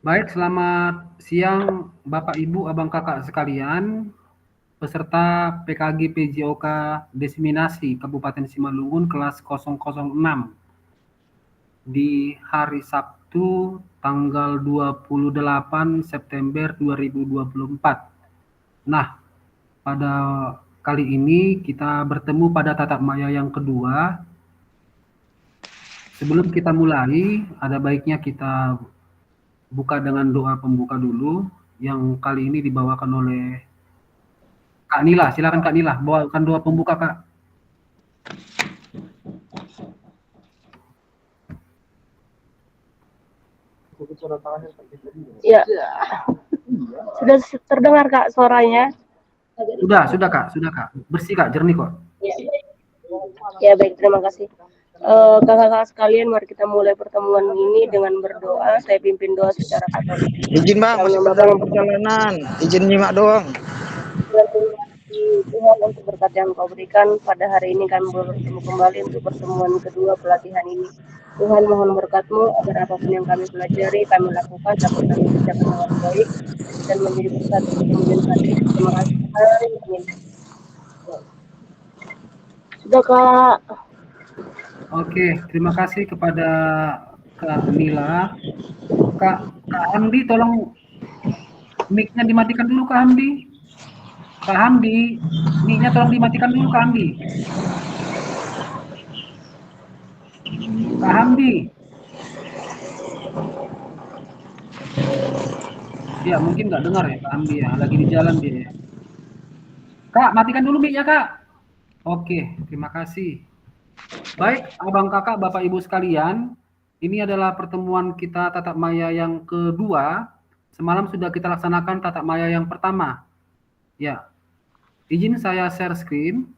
Baik, selamat siang Bapak Ibu, Abang Kakak sekalian, peserta PKG PJOK Diseminasi Kabupaten Simalungun kelas 006 di hari Sabtu tanggal 28 September 2024. Nah, pada kali ini kita bertemu pada tatap maya yang kedua. Sebelum kita mulai, ada baiknya kita buka dengan doa pembuka dulu yang kali ini dibawakan oleh Kak Nila. Silakan Kak Nila, bawakan doa pembuka Kak. Ya, sudah terdengar Kak suaranya? Sudah Kak, sudah Kak. Bersih Kak, jernih kok. Ya baik, terima kasih. Kakak-kakak sekalian, mari kita mulai pertemuan ini dengan berdoa. Saya pimpin doa secara katolik. Izin bang, masih dalam perjalanan. Izin nyimak doang. Tuhan untuk berkat yang Kau berikan pada hari ini kami bertemu kembali untuk pertemuan kedua pelatihan ini. Tuhan mohon berkat-Mu agar apapun yang kami pelajari, kami lakukan dapat kami kerjakan dengan baik dan menjadi berkat untuk kemudian hari. Terima kasih Tuhan. Amin. Sudah Kak. Oke, terima kasih kepada Kak Nila. Kak Hamdi, tolong mic-nya dimatikan dulu Kak Hamdi. Kak Hamdi, mic-nya tolong dimatikan dulu Kak Hamdi. Kak Hamdi. Ya, mungkin nggak dengar ya Kak Hamdi ya, lagi di jalan dia ya. Kak, matikan dulu mic-nya Kak. Oke, terima kasih. Baik, Abang Kakak, Bapak Ibu sekalian, ini adalah pertemuan kita tatap maya yang kedua. Semalam sudah kita laksanakan tatap maya yang pertama. Ya, izin saya share screen.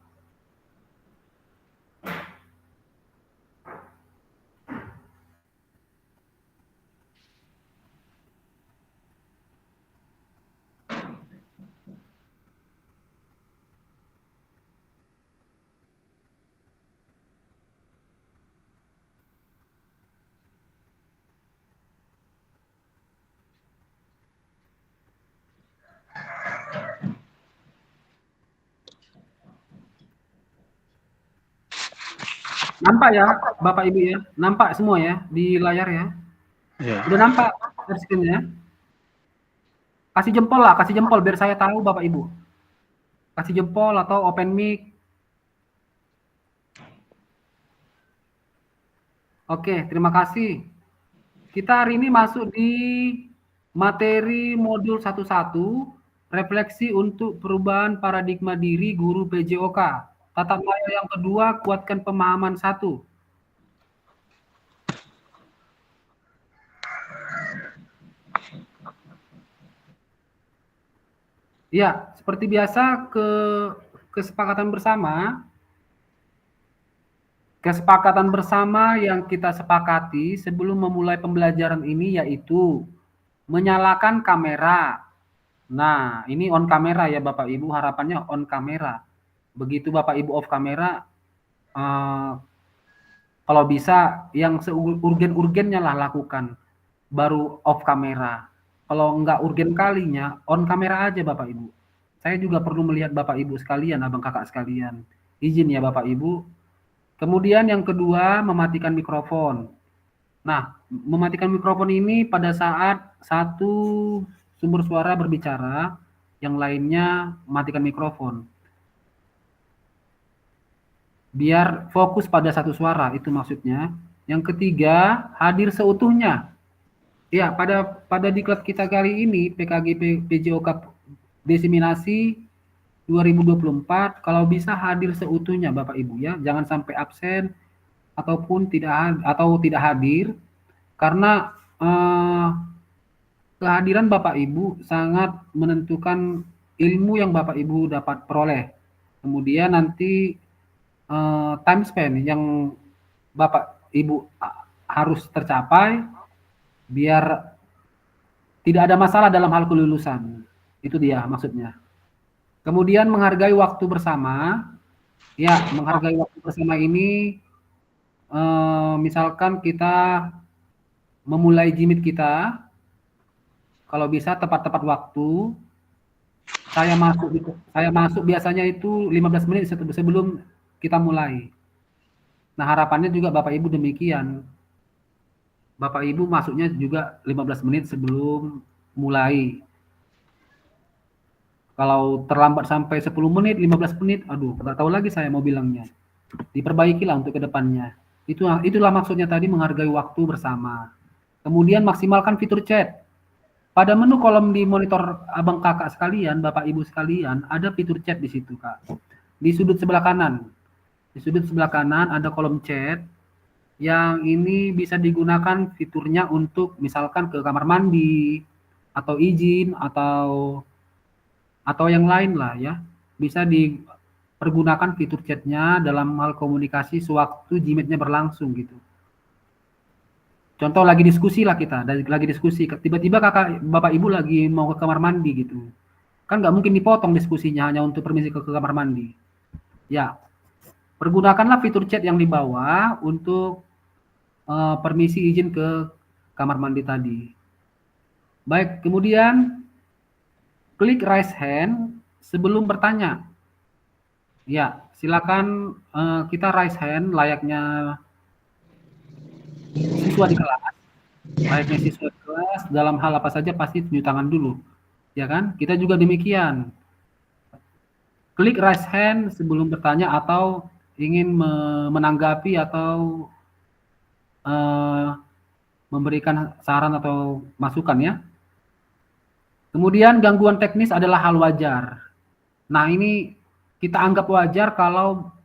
Nampak ya, Bapak Ibu ya? Nampak semua ya di layar ya? Ya. Udah nampak share screen-nya? Kasih jempol lah, kasih jempol biar saya tahu Bapak Ibu. Kasih jempol atau open mic. Oke, terima kasih. Kita hari ini masuk di materi modul 11, refleksi untuk perubahan paradigma diri guru PJOK. Tatap maya yang kedua, kuatkan pemahaman 1. Ya, seperti biasa kesepakatan bersama yang kita sepakati sebelum memulai pembelajaran ini yaitu menyalakan kamera. Nah, ini on kamera ya Bapak Ibu, harapannya on kamera. Begitu Bapak Ibu off kamera, kalau bisa yang seurgen-urgennya lah lakukan, baru off kamera. Kalau nggak urgen kalinya, on kamera aja Bapak Ibu. Saya juga perlu melihat Bapak Ibu sekalian, Abang Kakak sekalian. Izin ya Bapak Ibu. Kemudian yang kedua, mematikan mikrofon. Nah, mematikan mikrofon ini pada saat satu sumber suara berbicara, yang lainnya matikan mikrofon. Biar fokus pada satu suara, itu maksudnya. Yang ketiga, hadir seutuhnya. Ya, pada diklat kita kali ini, PKG PJOK Diseminasi 2024, kalau bisa hadir seutuhnya Bapak Ibu ya, jangan sampai absen ataupun tidak hadir, karena kehadiran Bapak Ibu sangat menentukan ilmu yang Bapak Ibu dapat peroleh. Kemudian nanti time span yang Bapak Ibu harus tercapai biar tidak ada masalah dalam hal kelulusan. Itu dia maksudnya. Kemudian menghargai waktu bersama. Ya, menghargai waktu bersama ini misalkan kita memulai jimit kita Kalau bisa tepat-tepat waktu. Saya masuk biasanya itu 15 menit sebelum kita mulai. Nah, harapannya juga Bapak Ibu demikian. Bapak Ibu masuknya juga 15 menit sebelum mulai. Kalau terlambat sampai 10 menit, 15 menit, aduh, nggak tahu lagi saya mau bilangnya. Diperbaikilah untuk ke depannya. Itulah maksudnya tadi menghargai waktu bersama. Kemudian maksimalkan fitur chat. Pada menu kolom di monitor abang kakak sekalian, Bapak Ibu sekalian, ada fitur chat di situ, Kak. Di sudut sebelah kanan. Di sudut sebelah kanan ada kolom chat yang ini bisa digunakan fiturnya untuk misalkan ke kamar mandi atau izin atau yang lain lah ya. Bisa dipergunakan fitur chatnya dalam hal komunikasi sewaktu Gmeet-nya berlangsung gitu. Contoh lagi diskusi lah kita, lagi diskusi, tiba-tiba kakak Bapak Ibu lagi mau ke kamar mandi gitu. Kan nggak mungkin dipotong diskusinya hanya untuk permisi ke kamar mandi. Ya, pergunakanlah fitur chat yang di bawah untuk permisi izin ke kamar mandi tadi. Baik, kemudian klik raise hand sebelum bertanya. Ya, silakan kita raise hand layaknya siswa di kelas. Layaknya siswa di kelas dalam hal apa saja pasti tunjuk tangan dulu. Ya kan? Kita juga demikian. Klik raise hand sebelum bertanya atau ingin menanggapi atau memberikan saran atau masukan ya. Kemudian gangguan teknis adalah hal wajar. Nah, ini kita anggap wajar kalau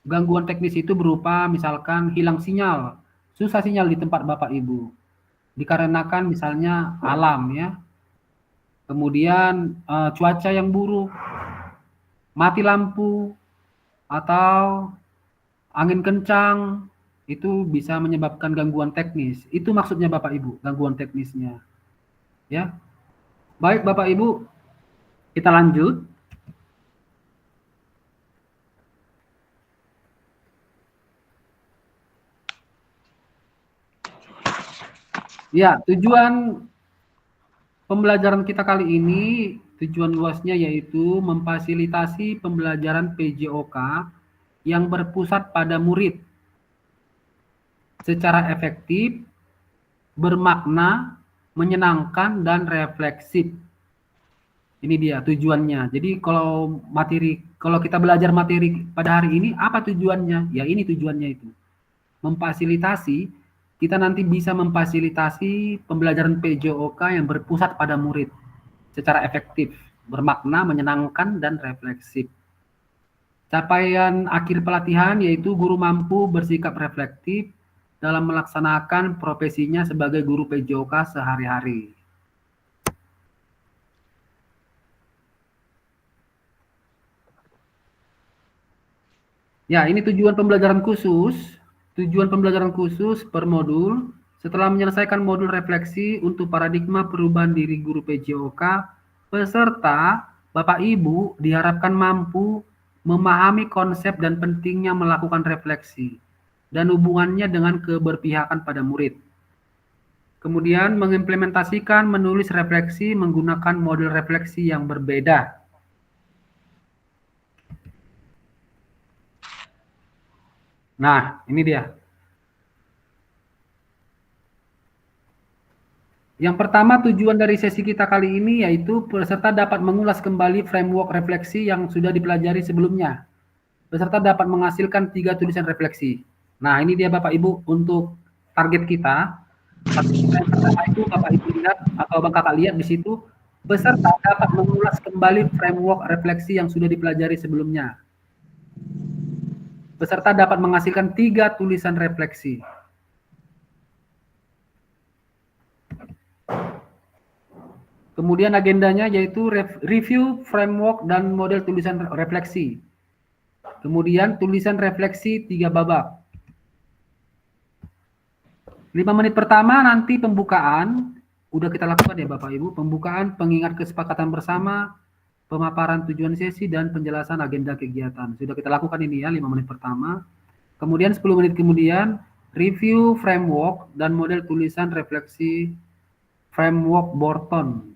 gangguan teknis itu berupa misalkan hilang sinyal, susah sinyal di tempat Bapak Ibu. Dikarenakan misalnya alam ya. Kemudian cuaca yang buruk, mati lampu, atau angin kencang, itu bisa menyebabkan gangguan teknis. Itu maksudnya Bapak Ibu, gangguan teknisnya. Ya. Baik Bapak Ibu, kita lanjut. Ya, tujuan pembelajaran kita kali ini, tujuan luasnya yaitu memfasilitasi pembelajaran PJOK yang berpusat pada murid secara efektif, bermakna, menyenangkan, dan refleksif. Ini dia tujuannya. Jadi kalau kita belajar materi pada hari ini, apa tujuannya? Ya ini tujuannya itu. Memfasilitasi, kita nanti bisa memfasilitasi pembelajaran PJOK yang berpusat pada murid secara efektif, bermakna, menyenangkan, dan refleksif. Capaian akhir pelatihan yaitu guru mampu bersikap reflektif dalam melaksanakan profesinya sebagai guru PJOK sehari-hari. Ya, ini tujuan pembelajaran khusus. Tujuan pembelajaran khusus per modul. Setelah menyelesaikan modul refleksi untuk paradigma perubahan diri guru PJOK, peserta Bapak Ibu diharapkan mampu memahami konsep dan pentingnya melakukan refleksi dan hubungannya dengan keberpihakan pada murid. Kemudian mengimplementasikan menulis refleksi menggunakan model refleksi yang berbeda. Nah, ini dia. Yang pertama tujuan dari sesi kita kali ini yaitu peserta dapat mengulas kembali framework refleksi yang sudah dipelajari sebelumnya. Peserta dapat menghasilkan 3 tulisan refleksi. Nah, ini dia Bapak Ibu untuk target kita. Yang pertama itu Bapak Ibu lihat atau Bang Kakak lihat di situ, peserta dapat mengulas kembali framework refleksi yang sudah dipelajari sebelumnya. Peserta dapat menghasilkan 3 tulisan refleksi. Kemudian agendanya yaitu review framework dan model tulisan refleksi. Kemudian tulisan refleksi 3 babak. 5 menit pertama nanti pembukaan, udah kita lakukan ya Bapak Ibu, pembukaan, pengingat kesepakatan bersama, pemaparan tujuan sesi, dan penjelasan agenda kegiatan. Sudah kita lakukan ini ya, 5 menit pertama. Kemudian 10 menit kemudian, review framework dan model tulisan refleksi framework Borton.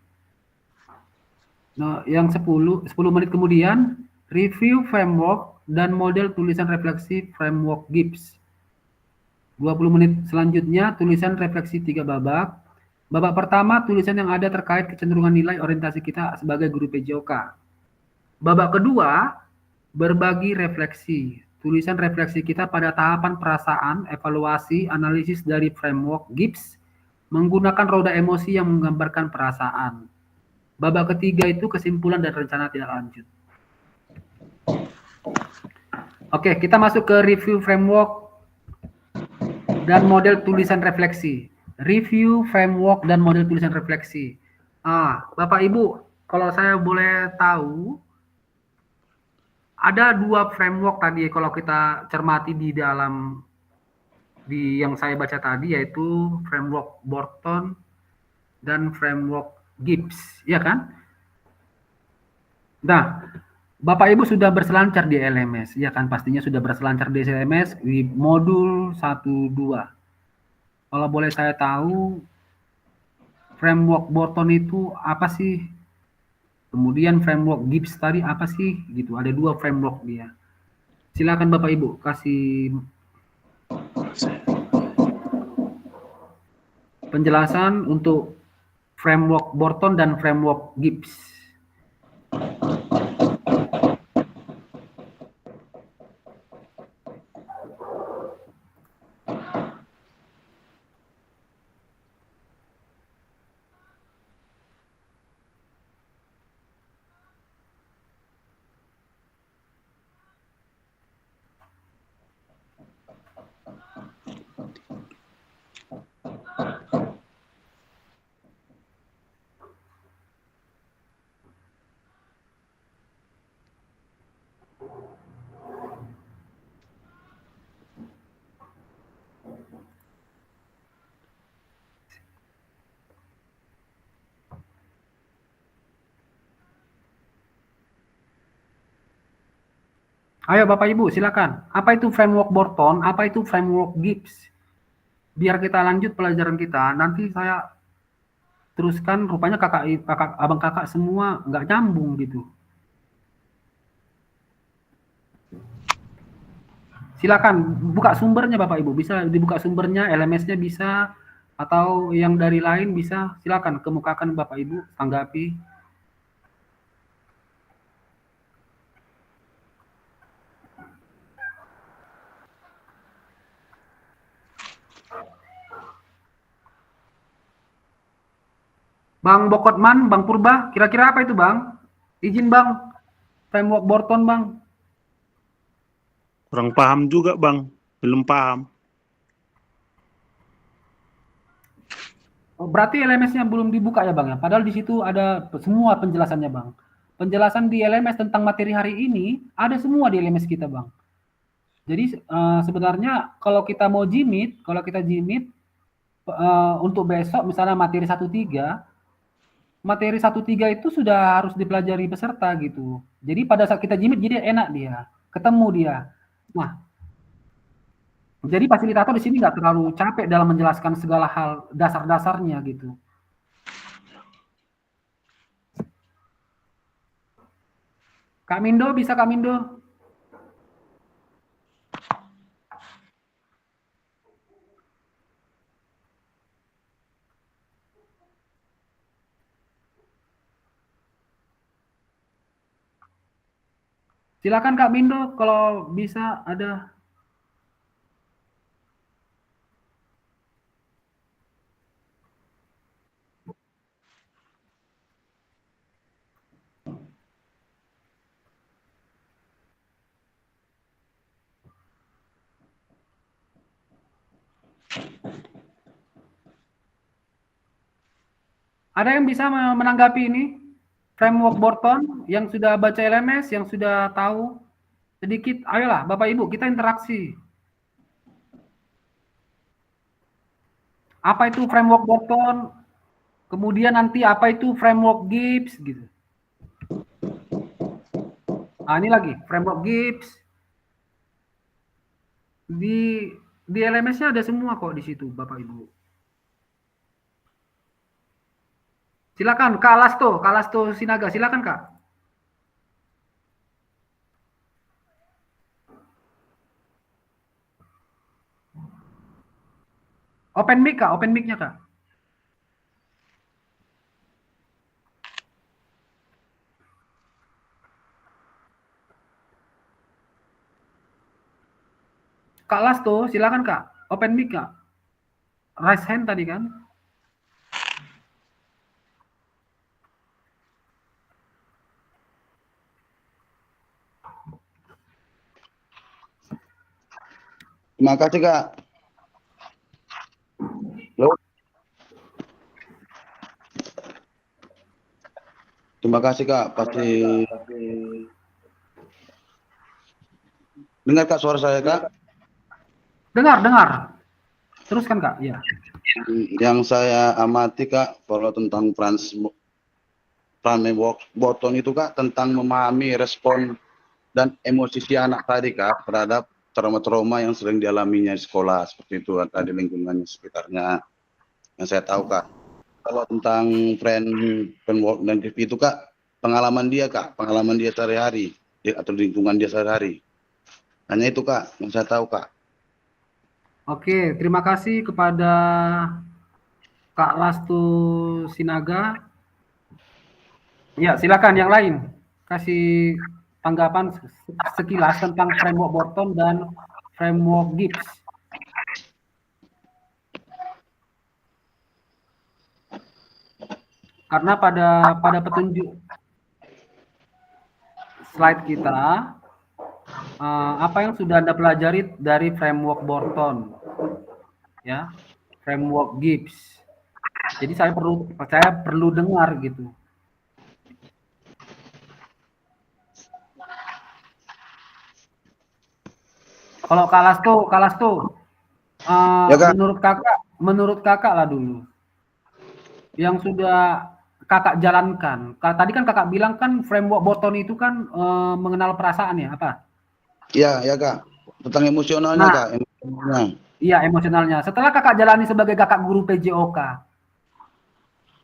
Nah, yang 10 menit kemudian, review framework dan model tulisan refleksi framework Gibbs. 20 menit selanjutnya, tulisan refleksi 3 babak. Babak pertama, tulisan yang ada terkait kecenderungan nilai orientasi kita sebagai guru PJOK. Babak kedua, berbagi refleksi. Tulisan refleksi kita pada tahapan perasaan, evaluasi, analisis dari framework Gibbs, menggunakan roda emosi yang menggambarkan perasaan. Babak ketiga itu kesimpulan dan rencana tindak lanjut. Oke, kita masuk ke review framework dan model tulisan refleksi. Review framework dan model tulisan refleksi. Bapak Ibu, kalau saya boleh tahu, ada 2 framework tadi kalau kita cermati di dalam yang saya baca tadi, yaitu framework Borton dan framework Gibbs, ya kan? Nah, Bapak Ibu sudah berselancar di LMS, ya kan? Pastinya sudah berselancar di LMS di modul 1-2. Kalau boleh saya tahu, framework Borton itu apa sih? Kemudian framework Gibbs tadi apa sih? Gitu. Ada 2 framework dia. Silakan Bapak Ibu kasih penjelasan untuk framework Borton dan framework Gibbs. Ayo Bapak Ibu, silakan. Apa itu framework Borton? Apa itu framework Gibbs? Biar kita lanjut pelajaran kita. Nanti saya teruskan. Rupanya abang kakak semua nggak nyambung gitu. Silakan buka sumbernya Bapak Ibu. Bisa dibuka sumbernya, LMS-nya bisa, atau yang dari lain bisa. Silakan kemukakan Bapak Ibu, tanggapi. Bang Bokotman, Bang Purba, kira-kira apa itu Bang? Izin Bang, framework Borton Bang. Kurang paham juga Bang, belum paham. Berarti LMS-nya belum dibuka ya Bang ya? Padahal di situ ada semua penjelasannya Bang. Penjelasan di LMS tentang materi hari ini ada semua di LMS kita Bang. Jadi sebenarnya kalau kita mau jimit, untuk besok misalnya materi 1-3 itu sudah harus dipelajari peserta gitu. Jadi pada saat kita jimit jadi enak dia, ketemu dia. Nah, jadi fasilitator di sini nggak terlalu capek dalam menjelaskan segala hal dasar-dasarnya gitu. Kak Mindo, bisa Kak Mindo? Silakan Kak Mindo kalau bisa ada. Ada yang bisa menanggapi ini? Framework Borton yang sudah baca LMS, yang sudah tahu sedikit, ayolah Bapak Ibu kita interaksi. Apa itu framework Borton? Kemudian nanti apa itu framework Gibbs gitu. Ini lagi framework Gibbs. Di LMS-nya ada semua kok di situ Bapak Ibu. Silakan Kak Lasto Sinaga, silakan Kak. Open mic Kak, open mic-nya Kak. Kak Lasto, silakan Kak. Open mic Kak. Raise hand tadi kan? Terima kasih Kak. Halo. Terima kasih Kak. Pasti dengar Kak suara saya Kak? Dengar. Teruskan Kak, ya. Yang saya amati Kak, kalau tentang Franz Botton itu Kak, tentang memahami respon dan emosi si anak tadi Kak, terhadap trauma-trauma yang sering dialaminya di sekolah, seperti itu tadi lingkungannya sekitarnya. Yang saya tahu Kak, kalau tentang friend walk dan itu Kak, pengalaman dia sehari-hari, atau lingkungan dia sehari-hari. Hanya itu Kak, yang saya tahu Kak. Oke, terima kasih kepada Kak Lasto Sinaga. Ya, silakan yang lain. Kasih tanggapan sekilas tentang framework Borton dan framework Gibbs. Karena pada petunjuk slide kita, apa yang sudah Anda pelajari dari framework Borton, ya, framework Gibbs. Jadi saya perlu dengar gitu. Kalau Kalasto, Ya, Kak. menurut kakak lah dulu, yang sudah kakak jalankan. Tadi kan kakak bilang kan framework Borton itu kan mengenal perasaan ya, apa? Iya, ya Kak. Tentang emosionalnya Nah, Kak. Emosionalnya. iya emosionalnya. Setelah kakak jalani sebagai kakak guru PJOK,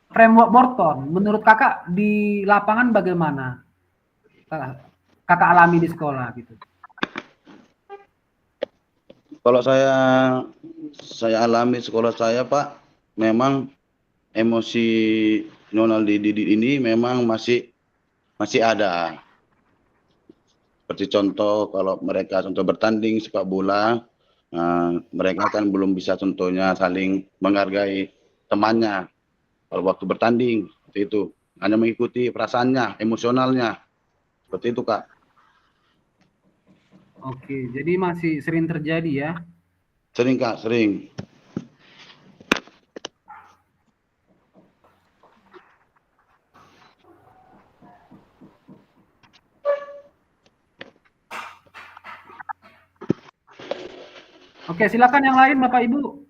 framework Borton, menurut kakak di lapangan bagaimana? Kakak alami di sekolah gitu. Kalau saya alami sekolah saya Pak, memang emosional di didik ini memang masih ada. Seperti contoh kalau mereka contoh bertanding sepak bola, mereka kan belum bisa contohnya saling menghargai temannya kalau waktu bertanding, seperti itu. Hanya mengikuti perasaannya, emosionalnya. Seperti itu Kak. Oke, jadi masih sering terjadi ya? Sering Kak, sering. Oke, silakan yang lain Bapak Ibu.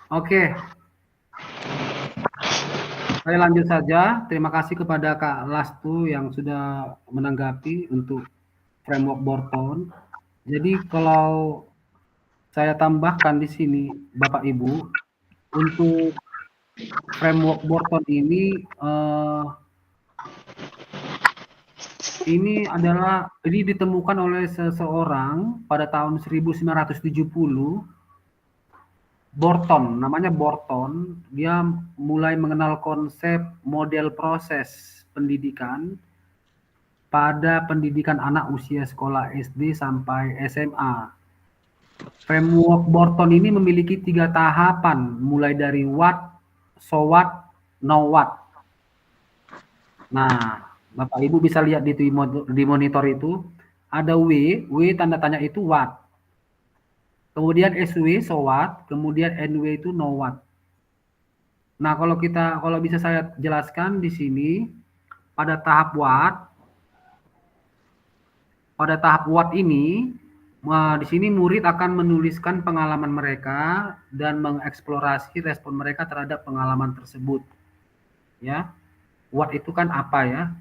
Oke. Saya lanjut saja. Terima kasih kepada Kak Lastu yang sudah menanggapi untuk framework Borton. Jadi kalau saya tambahkan di sini Bapak Ibu, untuk framework Borton ini ini ditemukan oleh seseorang pada tahun 1970. Borton, namanya Borton, dia mulai mengenal konsep model proses pendidikan pada pendidikan anak usia sekolah SD sampai SMA. Framework Borton ini memiliki 3 tahapan, mulai dari what, so what, now what. Nah, Bapak Ibu bisa lihat di monitor itu, ada W tanda tanya itu what. kemudian SW, so what, kemudian NW itu know what. Nah, kalau bisa saya jelaskan di sini, pada tahap what ini, di sini murid akan menuliskan pengalaman mereka dan mengeksplorasi respon mereka terhadap pengalaman tersebut. Ya, what itu kan apa ya?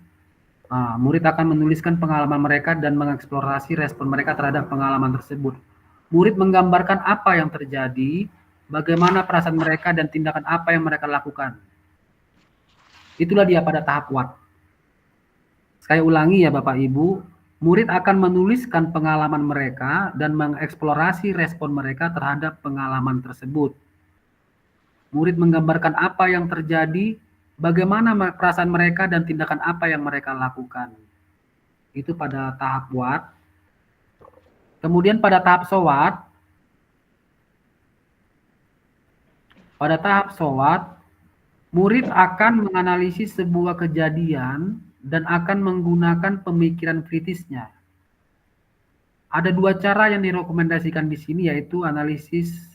Murid akan menuliskan pengalaman mereka dan mengeksplorasi respon mereka terhadap pengalaman tersebut. Murid menggambarkan apa yang terjadi, bagaimana perasaan mereka dan tindakan apa yang mereka lakukan. Itulah dia pada tahap what. Saya ulangi ya Bapak Ibu, murid akan menuliskan pengalaman mereka dan mengeksplorasi respon mereka terhadap pengalaman tersebut. Murid menggambarkan apa yang terjadi, bagaimana perasaan mereka dan tindakan apa yang mereka lakukan. Itu pada tahap what. Kemudian pada tahap so what. Pada tahap so what, murid akan menganalisis sebuah kejadian dan akan menggunakan pemikiran kritisnya. Ada dua cara yang direkomendasikan di sini, yaitu analitis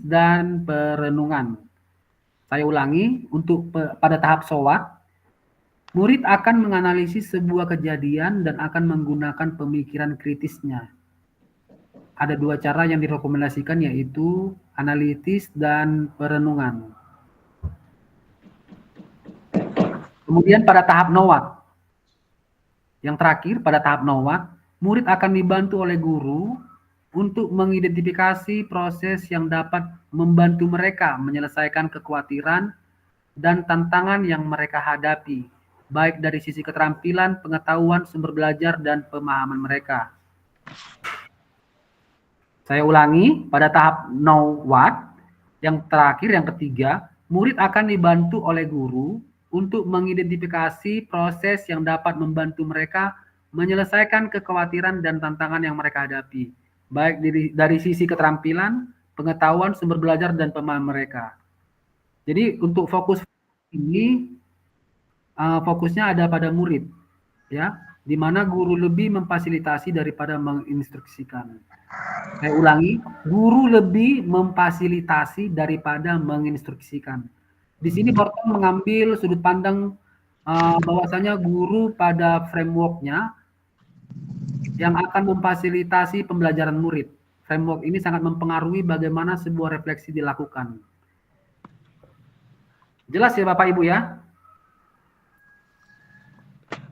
dan perenungan. Saya ulangi, pada tahap so what, murid akan menganalisis sebuah kejadian dan akan menggunakan pemikiran kritisnya. Ada dua cara yang direkomendasikan, yaitu analitis dan perenungan. Kemudian pada tahap know what, yang terakhir pada tahap know what, murid akan dibantu oleh guru untuk mengidentifikasi proses yang dapat membantu mereka menyelesaikan kekhawatiran dan tantangan yang mereka hadapi, baik dari sisi keterampilan, pengetahuan, sumber belajar, dan pemahaman mereka. Saya ulangi, pada tahap know what, yang terakhir, yang ketiga, murid akan dibantu oleh guru untuk mengidentifikasi proses yang dapat membantu mereka menyelesaikan kekhawatiran dan tantangan yang mereka hadapi, baik dari sisi keterampilan, pengetahuan, sumber belajar, dan pemahaman mereka. Jadi untuk fokus ini, fokusnya ada pada murid, ya, di mana guru lebih memfasilitasi daripada menginstruksikan. Saya ulangi, guru lebih memfasilitasi daripada menginstruksikan. Di sini Borton mengambil sudut pandang bahwasanya guru pada frameworknya yang akan memfasilitasi pembelajaran murid. Framework ini sangat mempengaruhi bagaimana sebuah refleksi dilakukan. Jelas ya Bapak Ibu ya?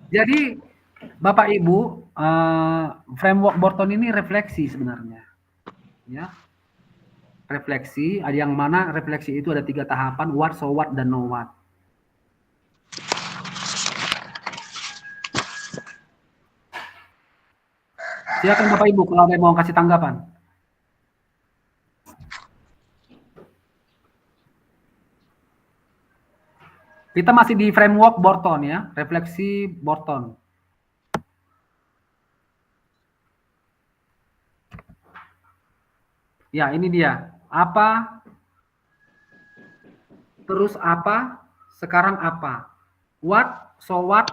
Jadi Bapak Ibu, framework Borton ini refleksi sebenarnya, ya, refleksi. Ada yang mana refleksi itu ada 3 tahapan: what, so what, dan know what. Silakan Bapak Ibu kalau ada yang mau kasih tanggapan. Kita masih di framework Borton ya, refleksi Borton. Ya, ini dia. Apa, terus apa, sekarang apa. What, so what,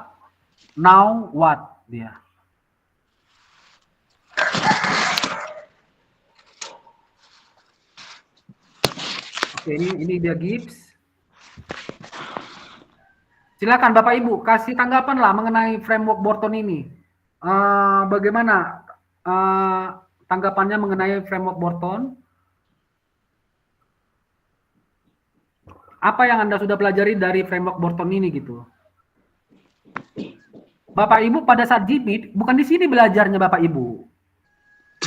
now what, dia. Oke, ini dia Gibbs. Silakan Bapak Ibu, kasih tanggapan lah mengenai framework Borton ini. Bagaimana tanggapannya mengenai framework Borton? Apa yang Anda sudah pelajari dari framework Borton ini gitu? Bapak Ibu pada saat JIPIT, bukan di sini belajarnya Bapak Ibu.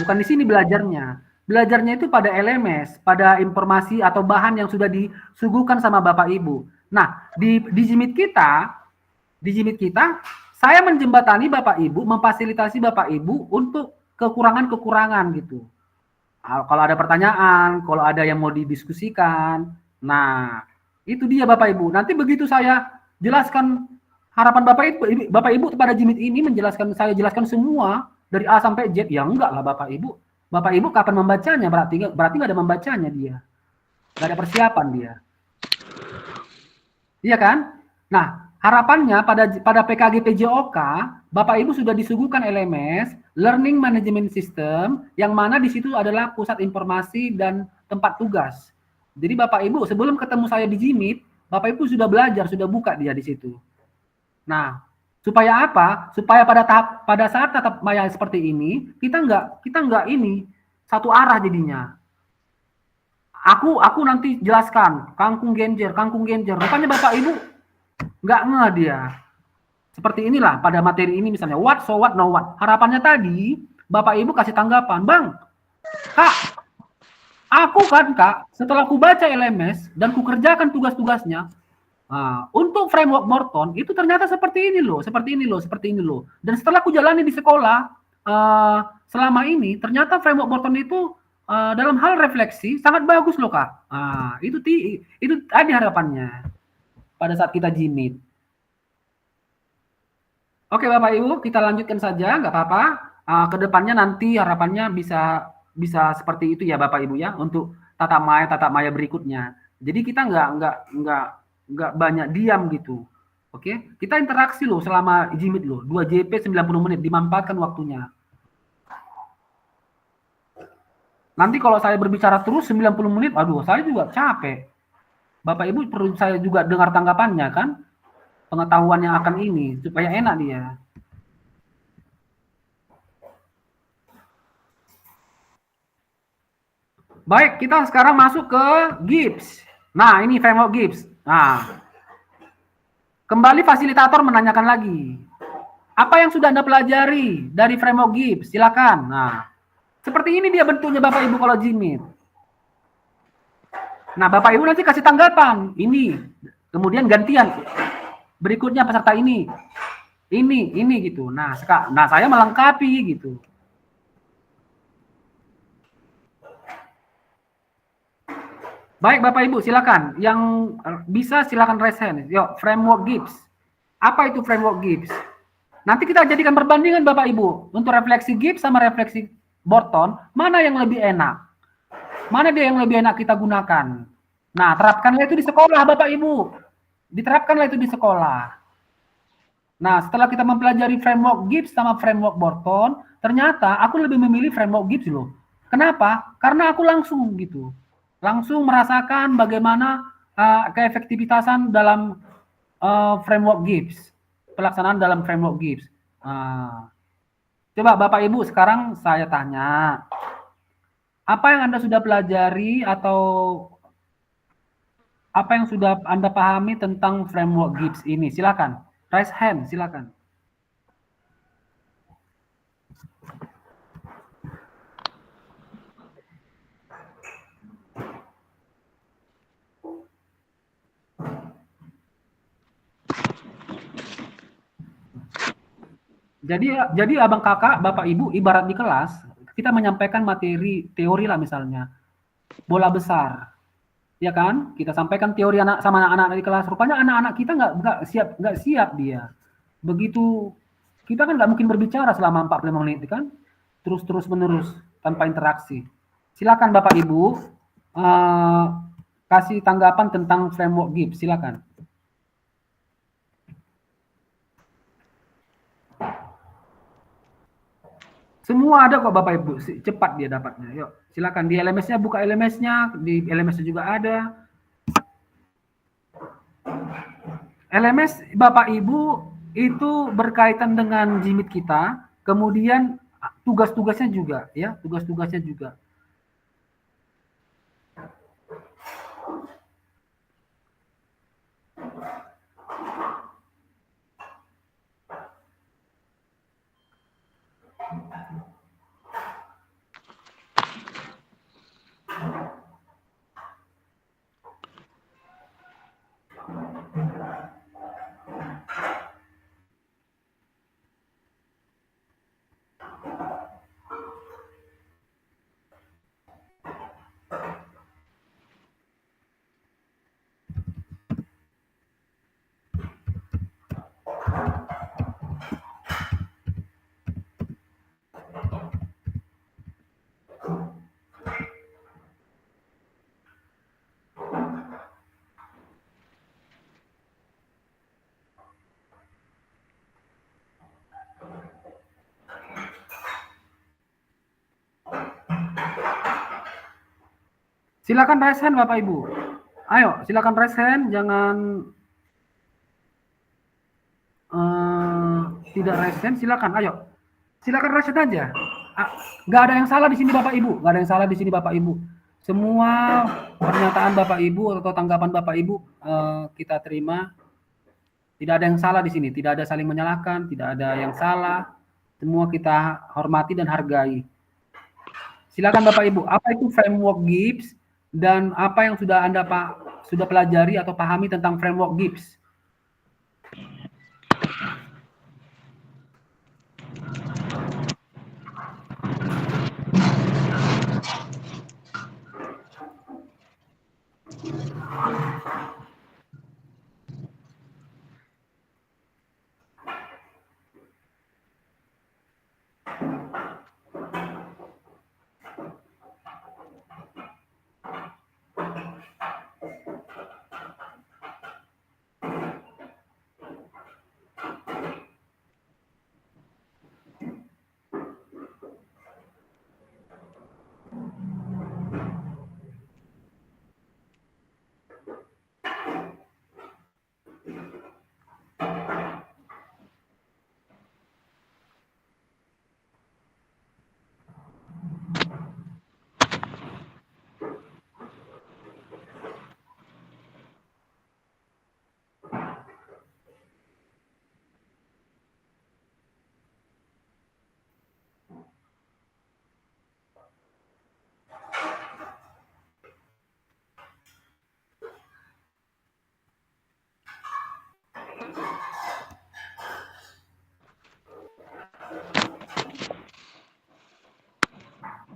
Bukan di sini belajarnya. Belajarnya itu pada LMS, pada informasi atau bahan yang sudah disuguhkan sama Bapak Ibu. Nah, di JIMIT kita, saya menjembatani Bapak Ibu, memfasilitasi Bapak Ibu untuk kekurangan-kekurangan gitu. Kalau ada pertanyaan, kalau ada yang mau didiskusikan, nah itu dia Bapak Ibu. Nanti begitu saya jelaskan, harapan Bapak Ibu kepada JIMIT ini saya jelaskan semua dari A sampai Z, ya enggak lah Bapak Ibu. Bapak Ibu kapan membacanya? Berarti nggak ada membacanya dia, nggak ada persiapan dia. Iya kan? Nah, harapannya pada PKG PJOK, Bapak Ibu sudah disuguhkan LMS, Learning Management System, yang mana di situ adalah pusat informasi dan tempat tugas. Jadi Bapak Ibu sebelum ketemu saya di Jimit, Bapak Ibu sudah belajar, sudah buka dia di situ. Nah, supaya apa? Supaya pada saat tatap maya seperti ini, kita nggak ini satu arah jadinya. Aku nanti jelaskan kangkung genjer. Rupanya Bapak Ibu nggak ngeh dia. Seperti inilah pada materi ini misalnya what, so what, no what. Harapannya tadi Bapak Ibu kasih tanggapan, Bang, Kak, aku kan Kak, setelah ku baca LMS dan ku kerjakan tugas-tugasnya, untuk framework Morton itu ternyata seperti ini loh. Dan setelah ku jalani di sekolah selama ini, ternyata framework Morton itu dalam hal refleksi sangat bagus loh Kak. Itu tadi harapannya pada saat kita jimit. Oke Bapak Ibu, kita lanjutkan saja, nggak apa-apa. Kedepannya nanti harapannya bisa seperti itu ya Bapak Ibu ya, untuk tatap maya berikutnya. Jadi kita nggak banyak diam gitu. Oke, kita interaksi loh selama jimit loh, 2 JP 90 menit, dimanfaatkan waktunya. Nanti kalau saya berbicara terus 90 menit, aduh saya juga capek. Bapak Ibu perlu saya juga dengar tanggapannya kan, pengetahuan yang akan ini, supaya enak dia. Baik, kita sekarang masuk ke Gibbs. Nah, ini framework Gibbs. Nah, kembali fasilitator menanyakan lagi. Apa yang sudah Anda pelajari dari framework Gibbs? Silakan. Nah, seperti ini dia bentuknya Bapak Ibu kalau jimit. Nah, Bapak Ibu nanti kasih tanggapan. Ini, kemudian gantian. Berikutnya peserta ini gitu. Nah, saya melengkapi gitu. Baik Bapak Ibu, silakan. Yang bisa silakan raise hand. Yuk, framework Gibbs. Apa itu framework Gibbs? Nanti kita jadikan perbandingan Bapak Ibu untuk refleksi Gibbs sama refleksi Morton, mana yang lebih enak? Mana dia yang lebih enak kita gunakan? Nah, terapkanlah itu di sekolah Bapak Ibu. Diterapkanlah itu di sekolah. Nah, setelah kita mempelajari framework Gibbs sama framework Morton, ternyata aku lebih memilih framework Gibbs loh. Kenapa? Karena aku langsung gitu. Langsung merasakan bagaimana keefektivitasan dalam framework Gibbs. Pelaksanaan dalam framework Gibbs. Coba Bapak Ibu sekarang saya tanya. Apa yang Anda sudah pelajari atau apa yang sudah Anda pahami tentang framework Gibbs ini? Silakan. Raise hand, silakan. Jadi abang kakak, bapak ibu, ibarat di kelas, kita menyampaikan materi teori lah misalnya, bola besar, ya kan? Kita sampaikan teori sama anak-anak di kelas. Rupanya anak-anak kita nggak siap dia. Begitu kita kan nggak mungkin berbicara selama 45 menit kan? Terus menerus tanpa interaksi. Silakan bapak ibu kasih tanggapan tentang framework Gibbs. Silakan. Semua ada kok Bapak Ibu, cepat dia dapatnya. Yuk, silakan di LMS-nya, buka LMS-nya, di LMS-nya juga ada. LMS Bapak Ibu itu berkaitan dengan jimit kita, kemudian tugas-tugasnya juga ya, tugas-tugasnya juga. Silakan raise hand Bapak Ibu. Ayo, silakan raise hand, jangan tidak raise hand, silakan. Ayo, silakan raise hand aja. Nggak ada yang salah di sini Bapak Ibu, nggak ada yang salah di sini Bapak Ibu. Semua pernyataan Bapak Ibu atau tanggapan Bapak Ibu kita terima. Tidak ada yang salah di sini, tidak ada saling menyalahkan, tidak ada yang salah. Semua kita hormati dan hargai. Silakan Bapak Ibu, apa itu framework Gibbs dan apa yang sudah Anda sudah pelajari atau pahami tentang framework Gibbs?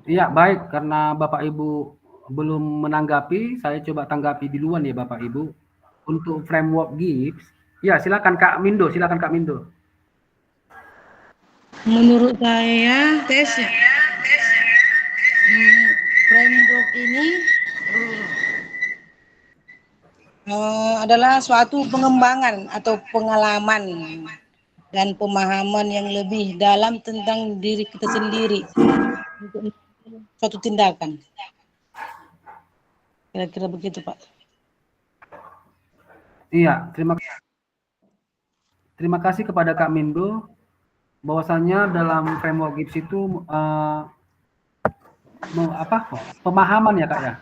Iya, baik. Karena Bapak Ibu belum menanggapi, saya coba tanggapi duluan ya Bapak Ibu. Untuk framework Gibbs, ya silakan Kak Mindo, silakan Kak Mindo. Menurut saya tesnya framework ini adalah suatu pengembangan atau pengalaman dan pemahaman yang lebih dalam tentang diri kita sendiri untuk suatu tindakan. Kira-kira begitu, Pak. Iya, terima kasih kepada Kak Mindo. Bahwasanya dalam framework Gibbs itu pemahaman ya Kak ya?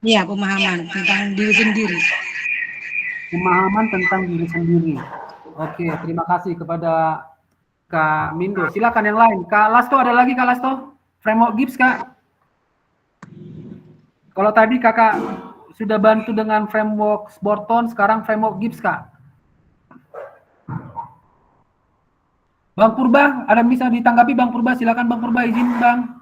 Iya, pemahaman tentang diri sendiri. Pemahaman tentang diri sendiri. Oke, terima kasih kepada Kak Mindo. Silakan yang lain. Kak Lasto, ada lagi Kak Lasto? Framework Gibbs Kak? Kalau tadi Kakak sudah bantu dengan framework Sborton, sekarang framework Gibbs Kak. Bang Purba, ada bisa ditanggapi Bang Purba? Silakan Bang Purba, izin Bang.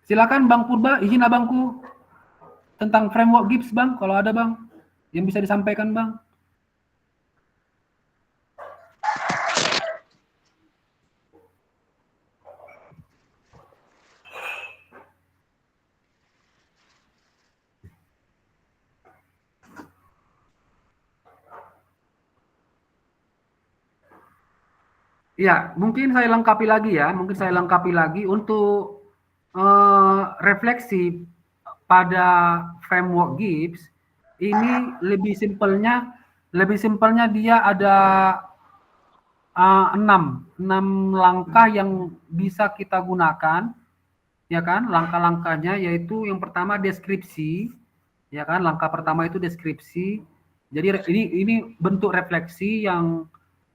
Silakan Bang Purba, izin abangku tentang framework Gibbs Bang, kalau ada Bang yang bisa disampaikan Bang. Ya, mungkin saya lengkapi lagi ya, untuk refleksi pada framework Gibbs ini lebih simpelnya dia ada 6 langkah yang bisa kita gunakan, ya kan? Langkah-langkahnya yaitu yang pertama deskripsi, ya kan? Langkah pertama itu deskripsi. Jadi ini bentuk refleksi yang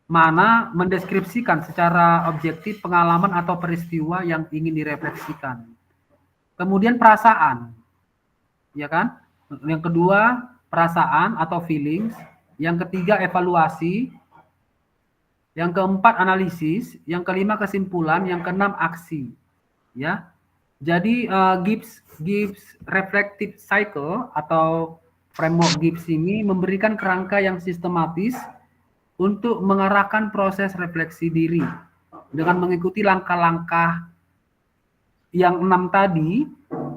mana mendeskripsikan secara objektif pengalaman atau peristiwa yang ingin direfleksikan. Kemudian perasaan, ya kan? Yang kedua perasaan atau feelings. Yang ketiga evaluasi. Yang keempat analisis. Yang kelima kesimpulan. Yang keenam aksi. Ya, jadi Gibbs Reflective Cycle atau framework Gibbs ini memberikan kerangka yang sistematis untuk mengarahkan proses refleksi diri dengan mengikuti langkah-langkah yang 6 tadi.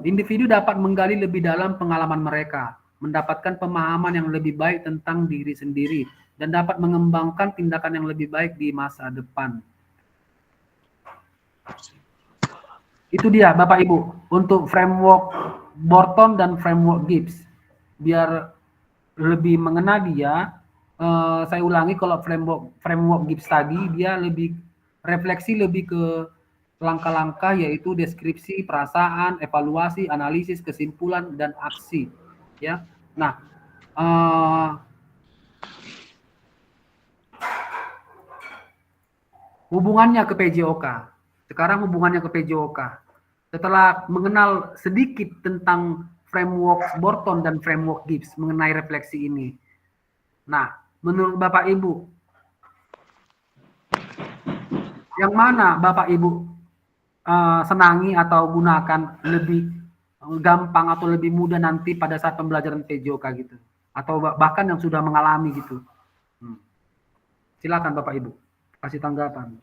Individu dapat menggali lebih dalam pengalaman mereka, mendapatkan pemahaman yang lebih baik tentang diri sendiri dan dapat mengembangkan tindakan yang lebih baik di masa depan. Itu dia Bapak Ibu untuk framework Borton dan framework Gibbs. Biar lebih mengena dia, saya ulangi, kalau framework Gibbs tadi dia lebih refleksi lebih ke langkah-langkah, yaitu deskripsi, perasaan, evaluasi, analisis, kesimpulan, dan aksi. Ya, nah hubungannya ke PJOK. Sekarang hubungannya ke PJOK. Setelah mengenal sedikit tentang framework Borton dan framework Gibbs mengenai refleksi ini. Nah, menurut Bapak Ibu, yang mana Bapak Ibu senangi atau gunakan lebih gampang atau lebih mudah nanti pada saat pembelajaran PJOK gitu? Atau bahkan yang sudah mengalami gitu? Silakan Bapak Ibu, kasih tanggapan.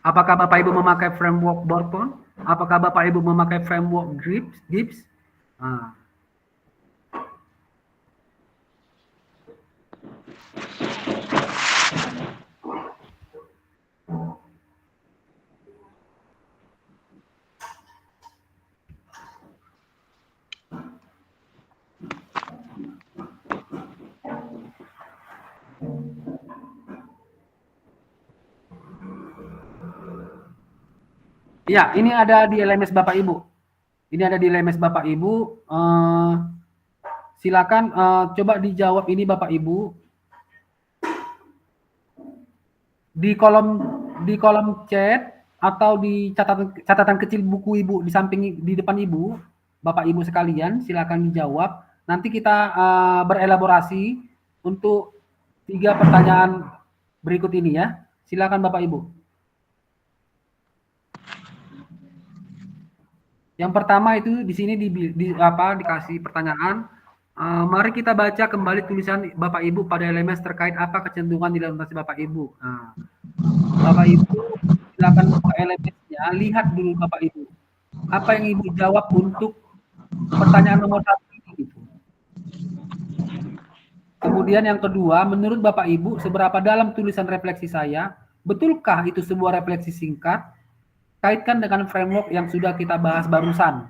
Apakah Bapak Ibu memakai framework Borton? Apakah Bapak Ibu memakai framework Gibbs? Ya, ini ada di LMS Bapak Ibu. Ini ada di LMS Bapak Ibu. Silakan coba dijawab ini Bapak Ibu. Di kolom chat atau di catatan kecil buku Ibu di samping di depan Ibu, Bapak Ibu sekalian, silakan dijawab. Nanti kita berelaborasi untuk 3 pertanyaan berikut ini ya. Silakan Bapak Ibu. Yang pertama itu di sini dikasih pertanyaan. Mari kita baca kembali tulisan Bapak Ibu pada LMS terkait apa kecenderungan nilai orientasi Bapak Ibu. Bapak Ibu silakan buka LMS-nya, lihat dulu Bapak Ibu. Apa yang Ibu jawab untuk pertanyaan nomor 1 ini. Kemudian yang kedua, menurut Bapak Ibu, seberapa dalam tulisan refleksi saya, betulkah itu sebuah refleksi singkat? Kaitkan dengan framework yang sudah kita bahas barusan.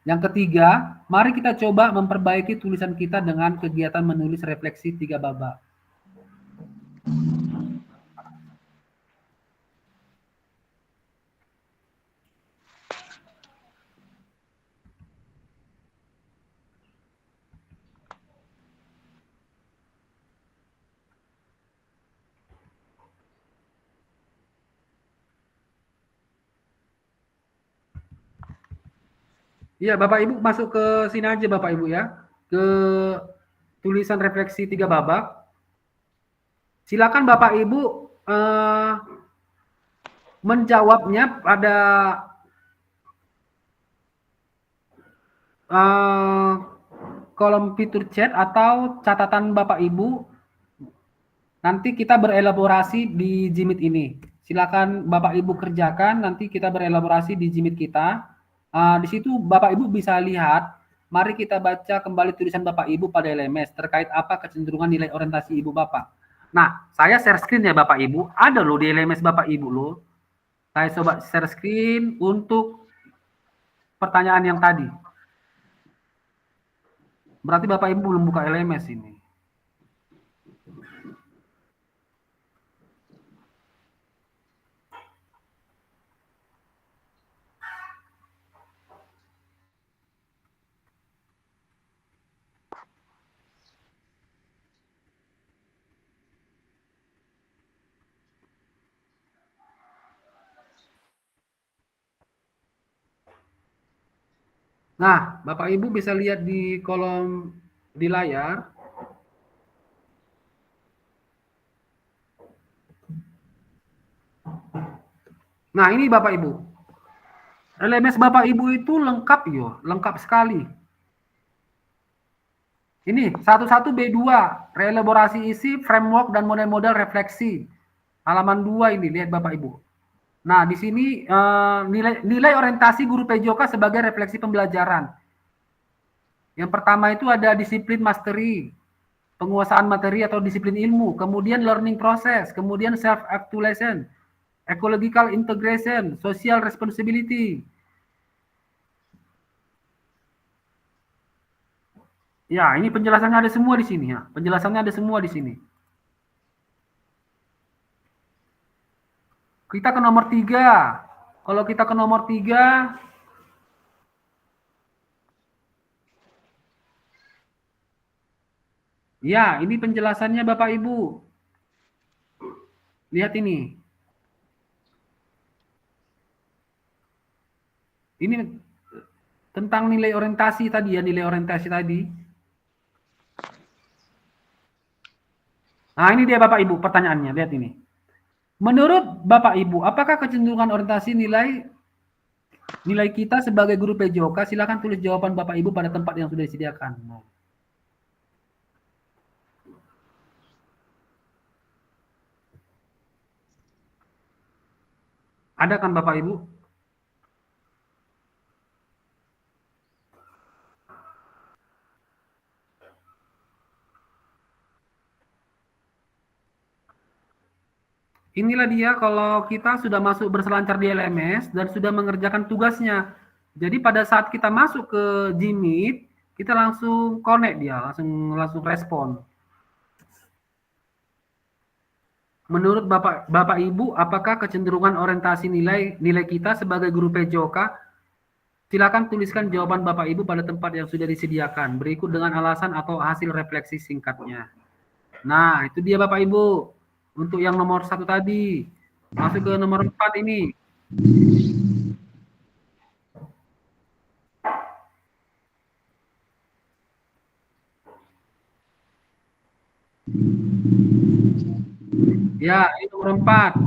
Yang ketiga, mari kita coba memperbaiki tulisan kita dengan kegiatan menulis refleksi 3 babak. Iya, Bapak Ibu masuk ke sini aja Bapak Ibu ya. Ke tulisan refleksi 3 babak. Silakan Bapak Ibu menjawabnya pada kolom fitur chat atau catatan Bapak Ibu. Nanti kita berelaborasi di Jimit ini. Silakan Bapak Ibu kerjakan, nanti kita berelaborasi di Jimit kita. Di situ Bapak Ibu bisa lihat, mari kita baca kembali tulisan Bapak Ibu pada LMS terkait apa kecenderungan nilai orientasi Ibu Bapak. Nah, saya share screen ya Bapak Ibu, ada loh di LMS Bapak Ibu loh. Saya coba share screen untuk pertanyaan yang tadi. Berarti Bapak Ibu belum buka LMS ini. Nah, Bapak Ibu bisa lihat di kolom di layar. Nah, ini Bapak Ibu. LMS Bapak Ibu itu lengkap yo, lengkap sekali. Ini 11B2, reelaborasi isi, framework dan model-model refleksi. Halaman 2 ini, lihat Bapak Ibu. Nah, di sini nilai orientasi guru PJOK sebagai refleksi pembelajaran. Yang pertama itu ada disiplin mastery, penguasaan materi atau disiplin ilmu, kemudian learning process, kemudian self-actualization, ecological integration, social responsibility. Ya, ini penjelasannya ada semua di sini ya. Penjelasannya ada semua di sini. Kita ke nomor 3. Kalau kita ke nomor 3, ya, ini penjelasannya Bapak Ibu. Lihat ini. Ini tentang nilai orientasi tadi ya, nilai orientasi tadi. Nah, ini dia Bapak Ibu pertanyaannya, lihat ini. Menurut Bapak Ibu, apakah kecenderungan orientasi nilai kita sebagai guru PJOK? Silakan tulis jawaban Bapak Ibu pada tempat yang sudah disediakan. Ada kan Bapak Ibu? Inilah dia kalau kita sudah masuk berselancar di LMS dan sudah mengerjakan tugasnya. Jadi pada saat kita masuk ke Gmeet, kita langsung connect dia, langsung respon. Menurut Bapak Ibu, apakah kecenderungan orientasi nilai kita sebagai guru PJOK? Silakan tuliskan jawaban Bapak Ibu pada tempat yang sudah disediakan, berikut dengan alasan atau hasil refleksi singkatnya. Nah, itu dia Bapak Ibu. Untuk yang nomor 1 tadi. Masuk ke nomor 4 ini. Ya, ini nomor 4.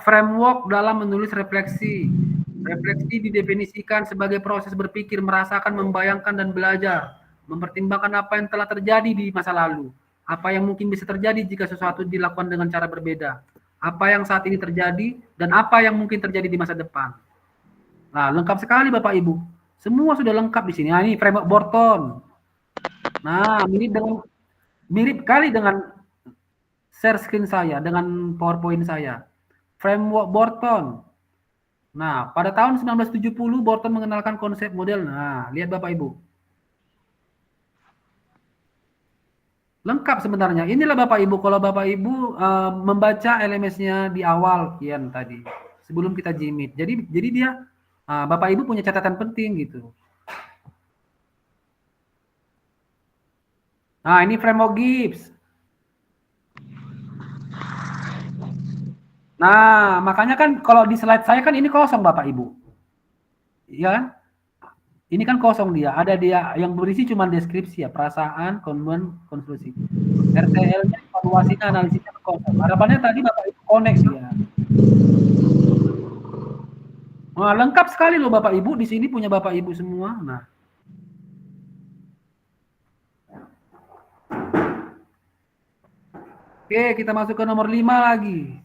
Framework dalam menulis refleksi. Refleksi didefinisikan sebagai proses berpikir, merasakan, membayangkan, dan belajar. Mempertimbangkan apa yang telah terjadi di masa lalu. Apa yang mungkin bisa terjadi jika sesuatu dilakukan dengan cara berbeda. Apa yang saat ini terjadi, dan apa yang mungkin terjadi di masa depan. Nah, lengkap sekali Bapak Ibu. Semua sudah lengkap di sini. Nah, ini framework Borton. Nah, mirip kali dengan share screen saya, dengan PowerPoint saya. Framework Borton. Nah, pada tahun 1970 Borton mengenalkan konsep model. Nah, lihat Bapak Ibu. Lengkap sebenarnya. Inilah Bapak Ibu, kalau Bapak Ibu membaca LMS-nya di awal Kian tadi, sebelum kita Gmeet. Jadi dia Bapak Ibu punya catatan penting gitu. Nah, ini framework Gibbs. Nah, makanya kan kalau di slide saya kan ini kosong Bapak Ibu. Iya kan? Ini kan kosong dia, ada dia yang berisi cuma deskripsi ya, perasaan, konklusi. RTL-nya, evaluasinya, analisisnya kosong. Harapannya tadi Bapak Ibu connect dia. Nah, lengkap sekali loh Bapak Ibu, di sini punya Bapak Ibu semua. Nah. Oke, kita masuk ke nomor 5 lagi.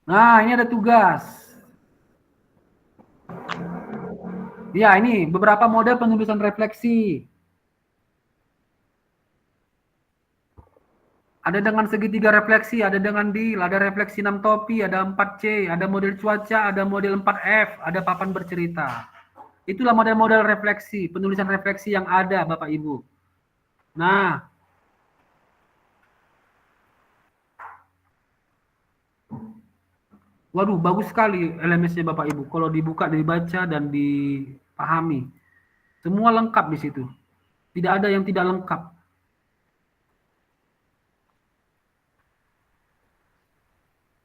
Nah, ini ada tugas. Ya, ini beberapa model penulisan refleksi. Ada dengan segitiga refleksi, ada dengan deal, ada refleksi 6 topi, ada 4C, ada model cuaca, ada model 4F, ada papan bercerita. Itulah model-model refleksi, penulisan refleksi yang ada Bapak Ibu. Nah, waduh, bagus sekali LMS-nya Bapak Ibu. Kalau dibuka, dibaca, dan dipahami. Semua lengkap di situ. Tidak ada yang tidak lengkap.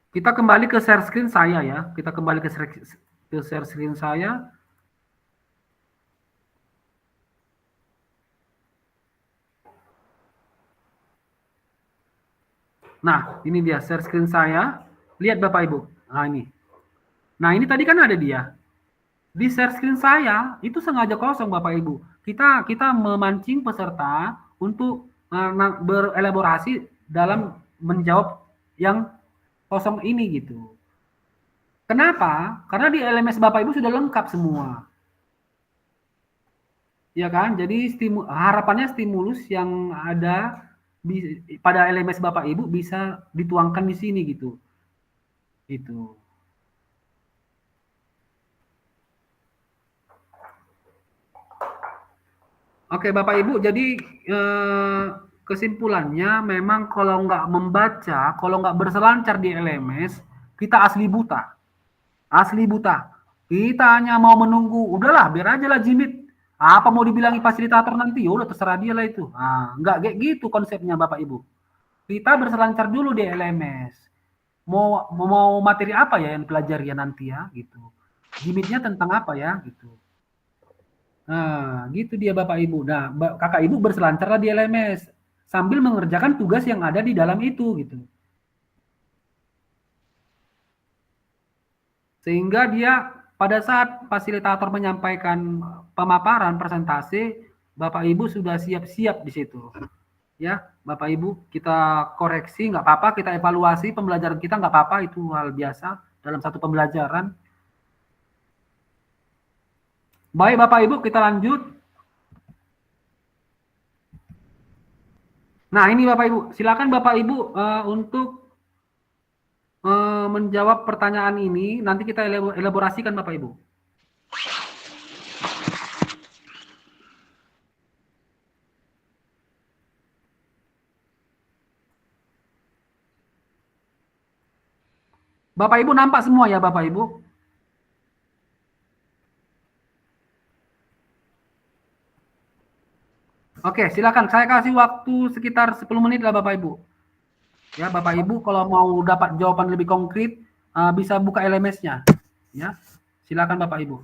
Kita kembali ke share screen saya ya. Kita kembali ke share screen saya. Nah, ini dia share screen saya. Lihat Bapak Ibu. Nah, ini. Nah, ini tadi kan ada dia. Di share screen saya itu sengaja kosong Bapak Ibu. Kita memancing peserta untuk berelaborasi dalam menjawab yang kosong ini gitu. Kenapa? Karena di LMS Bapak Ibu sudah lengkap semua. Ya kan? Jadi harapannya stimulus yang ada pada LMS Bapak Ibu bisa dituangkan di sini gitu. Itu. Oke Bapak Ibu, jadi kesimpulannya memang kalau nggak membaca, kalau nggak berselancar di LMS, kita asli buta. Asli buta. Kita hanya mau menunggu, udahlah biar aja lah Jimit. Apa mau dibilangi fasilitator nanti, ya udah terserah dia lah itu. Nah, nggak kayak gitu konsepnya Bapak Ibu. Kita berselancar dulu di LMS. Mau materi apa ya yang pelajari ya nanti ya gitu. Jimitnya tentang apa ya gitu. Nah, gitu dia Bapak Ibu. Nah, Kakak Ibu berselancarlah di LMS sambil mengerjakan tugas yang ada di dalam itu gitu. Sehingga dia pada saat fasilitator menyampaikan pemaparan presentasi, Bapak Ibu sudah siap-siap di situ. Ya, Bapak Ibu, kita koreksi, nggak apa-apa, kita evaluasi pembelajaran kita, nggak apa-apa, itu hal biasa dalam satu pembelajaran. Baik Bapak Ibu, kita lanjut. Nah, ini Bapak Ibu, silakan Bapak Ibu untuk menjawab pertanyaan ini, nanti kita elaborasikan Bapak Ibu. Bapak Ibu nampak semua ya Bapak Ibu? Oke, silakan. Saya kasih waktu sekitar 10 menit lah Bapak Ibu. Ya, Bapak Ibu kalau mau dapat jawaban lebih konkret bisa buka LMS-nya. Ya. Silakan Bapak Ibu.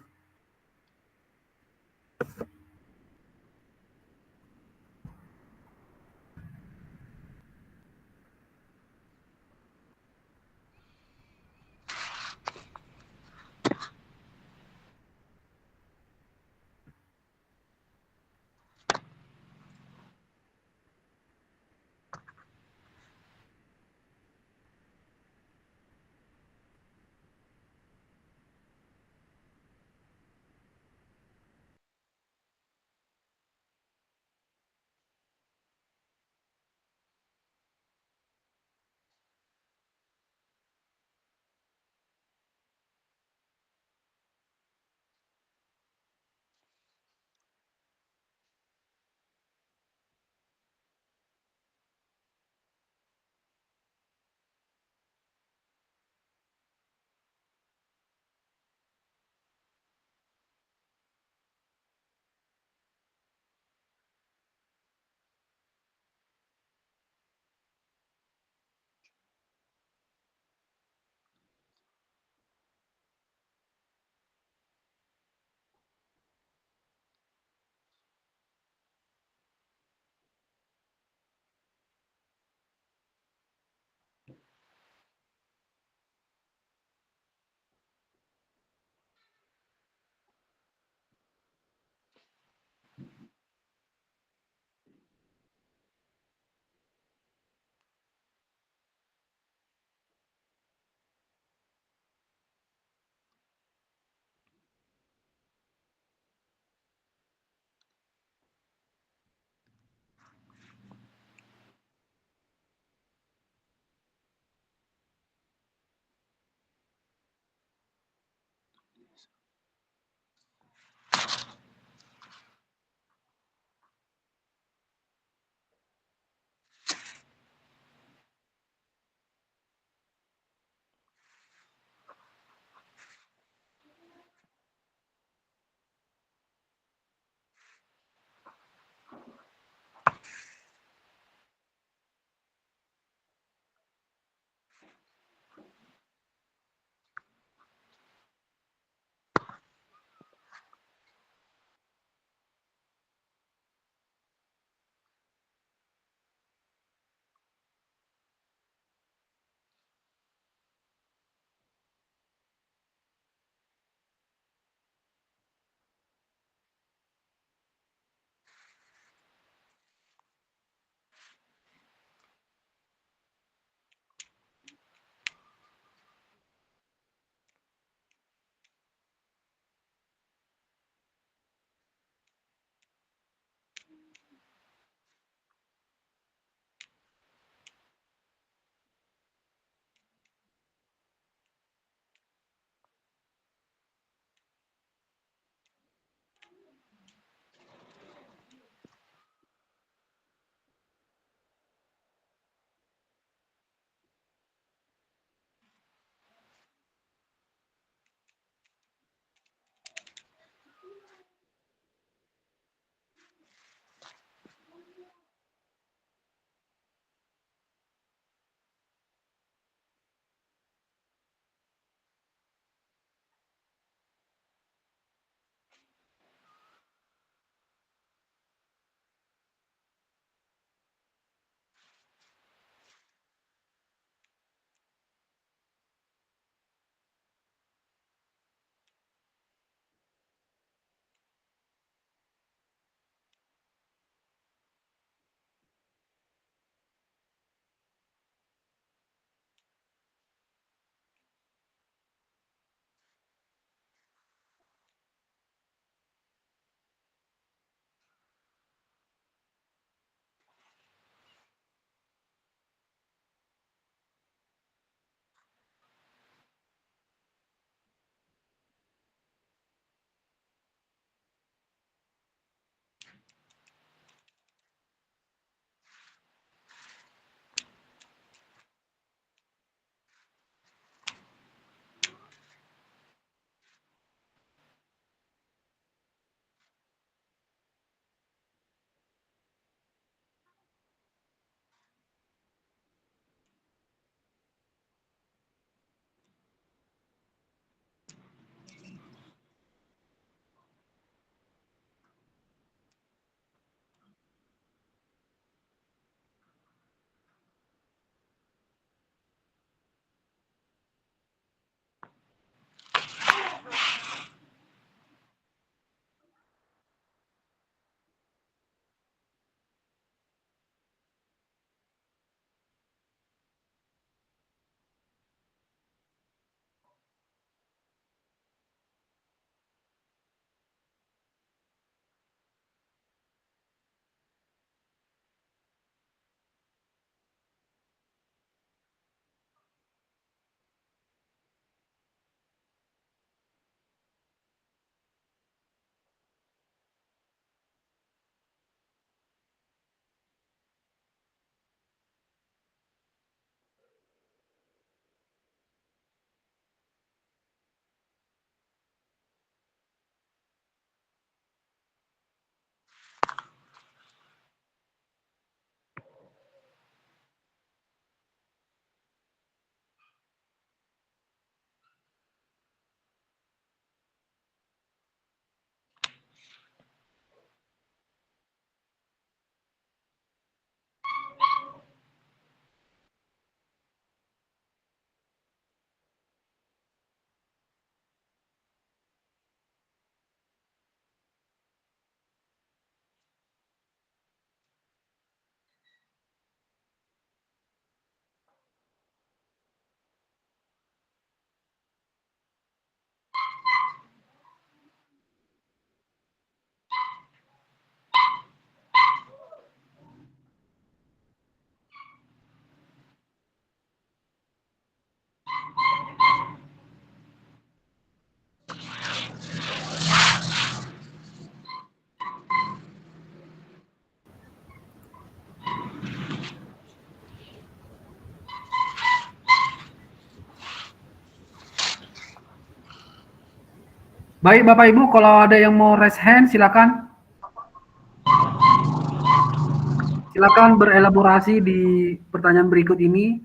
Baik Bapak Ibu, kalau ada yang mau raise hand silakan. Silakan berelaborasi di pertanyaan berikut ini.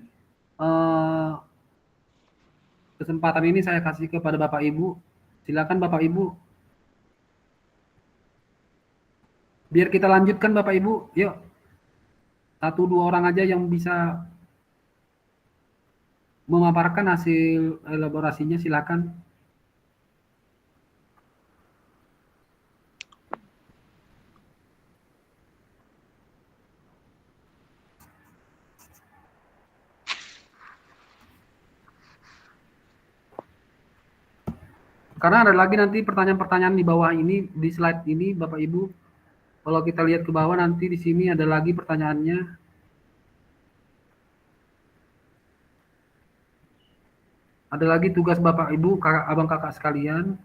Kesempatan ini saya kasih kepada Bapak Ibu. Silakan Bapak Ibu. Biar kita lanjutkan Bapak Ibu. Yuk. 1-2 orang aja yang bisa memaparkan hasil elaborasinya, silakan. Karena ada lagi nanti pertanyaan-pertanyaan di bawah ini, di slide ini Bapak Ibu. Kalau kita lihat ke bawah nanti di sini ada lagi pertanyaannya. Ada lagi tugas Bapak Ibu, kakak, abang kakak sekalian.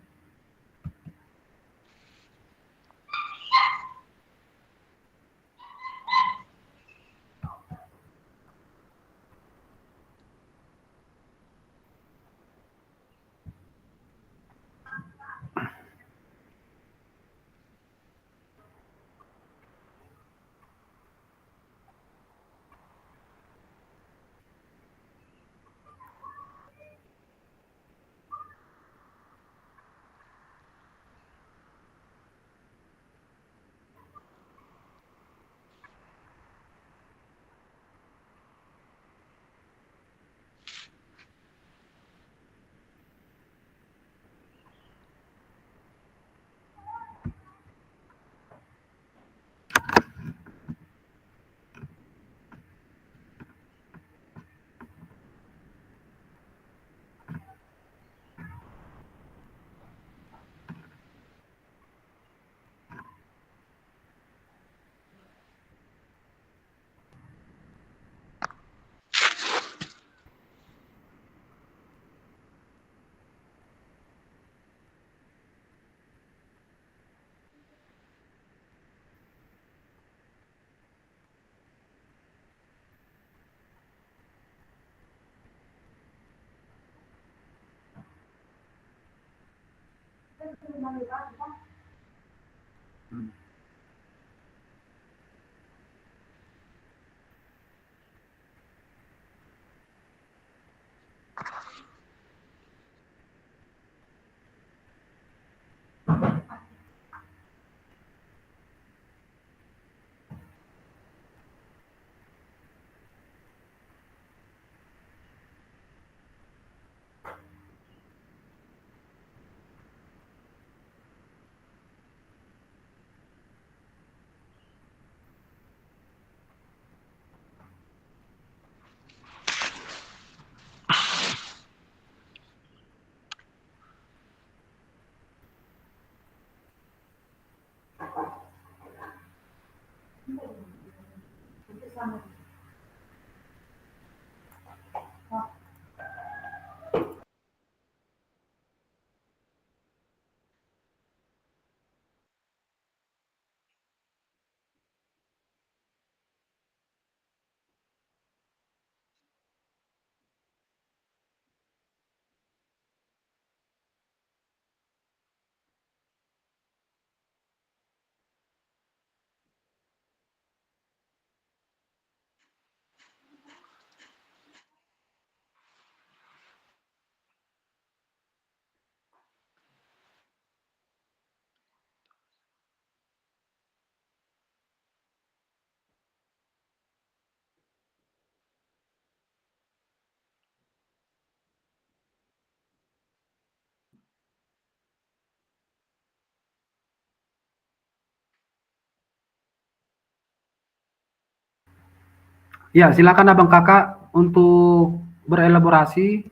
Ya, silakan abang kakak untuk berelaborasi.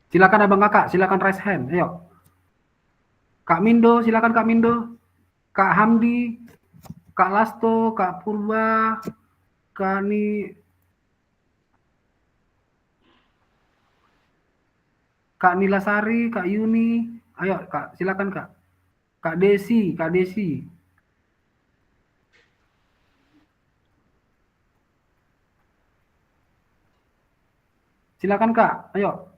Silakan abang kakak, silakan raise hand. Ayo. Kak Mindo, silakan Kak Mindo. Kak Hamdi, Kak Lasto, Kak Purba, Kak Nilasari, Kak Yuni. Ayo Kak, silakan Kak. Kak Desi, Kak Desi. Silakan Kak, ayo.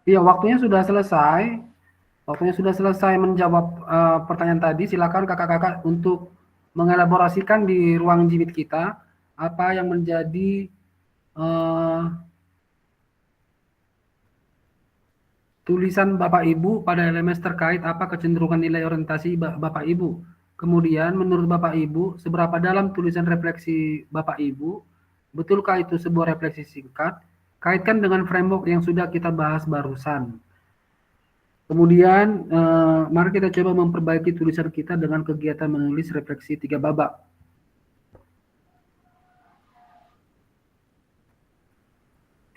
Iya, waktunya sudah selesai. Waktunya sudah selesai menjawab pertanyaan tadi. Silakan kakak-kakak untuk mengelaborasikan di ruang jibit kita apa yang menjadi tulisan Bapak Ibu pada LMS terkait apa kecenderungan nilai orientasi Bapak Ibu. Kemudian menurut Bapak Ibu, seberapa dalam tulisan refleksi Bapak Ibu? Betulkah itu sebuah refleksi singkat? Kaitkan dengan framework yang sudah kita bahas barusan. Kemudian, mari kita coba memperbaiki tulisan kita dengan kegiatan menulis refleksi 3 babak.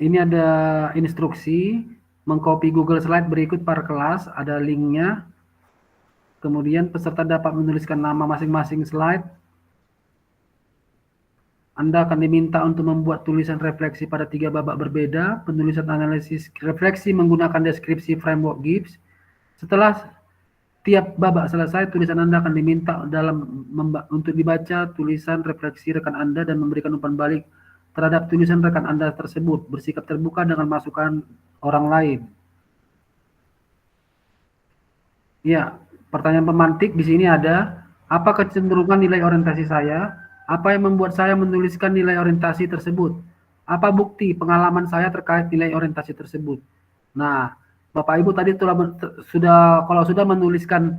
Ini ada instruksi, mengcopy Google Slide berikut per kelas, ada linknya. Kemudian peserta dapat menuliskan nama masing-masing slide. Anda akan diminta untuk membuat tulisan refleksi pada 3 babak berbeda, penulisan analisis refleksi menggunakan deskripsi framework Gibbs. Setelah tiap babak selesai, tulisan Anda akan diminta untuk dibaca tulisan refleksi rekan Anda dan memberikan umpan balik terhadap tulisan rekan Anda tersebut, bersikap terbuka dengan masukan orang lain. Ya, pertanyaan pemantik di sini ada, apa kecenderungan nilai orientasi saya? Apa yang membuat saya menuliskan nilai orientasi tersebut? Apa bukti pengalaman saya terkait nilai orientasi tersebut? Nah, Bapak Ibu tadi kalau sudah menuliskan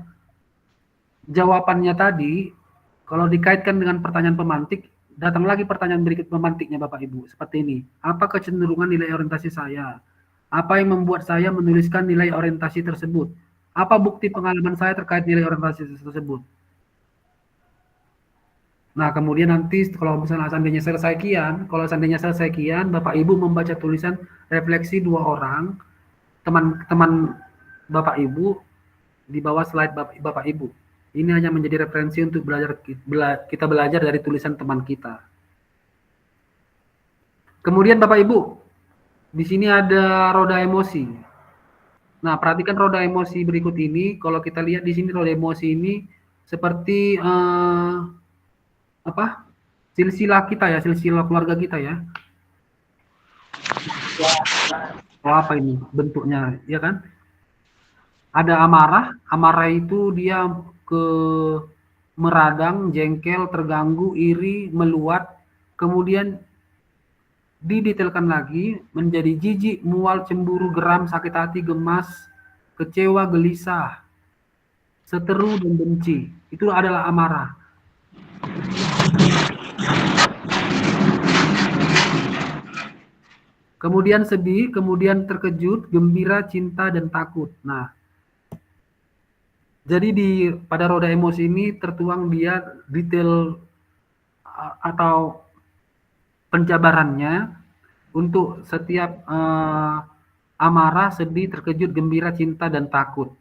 jawabannya tadi, kalau dikaitkan dengan pertanyaan pemantik, datang lagi pertanyaan berikut pemantiknya Bapak Ibu, seperti ini. Apa kecenderungan nilai orientasi saya? Apa yang membuat saya menuliskan nilai orientasi tersebut? Apa bukti pengalaman saya terkait nilai orientasi tersebut? Nah, kemudian nanti kalau misalnya seandainya selesai kian, Bapak Ibu membaca tulisan refleksi 2 orang, teman-teman Bapak Ibu, di bawah slide Bapak Ibu. Ini hanya menjadi referensi untuk kita belajar dari tulisan teman kita. Kemudian Bapak Ibu, di sini ada roda emosi. Nah, perhatikan roda emosi berikut ini. Kalau kita lihat di sini roda emosi ini seperti silsilah kita ya, silsilah keluarga kita ya. Oh, apa ini bentuknya, ya kan? Ada amarah itu dia meradang, jengkel, terganggu, iri, meluat, kemudian didetailkan lagi menjadi jijik, mual, cemburu, geram, sakit hati, gemas, kecewa, gelisah, seteru, dan benci. Itu adalah amarah. Kemudian sedih, kemudian terkejut, gembira, cinta, dan takut. Nah, jadi pada roda emosi ini tertuang dia detail atau penjabarannya untuk setiap amarah, sedih, terkejut, gembira, cinta, dan takut.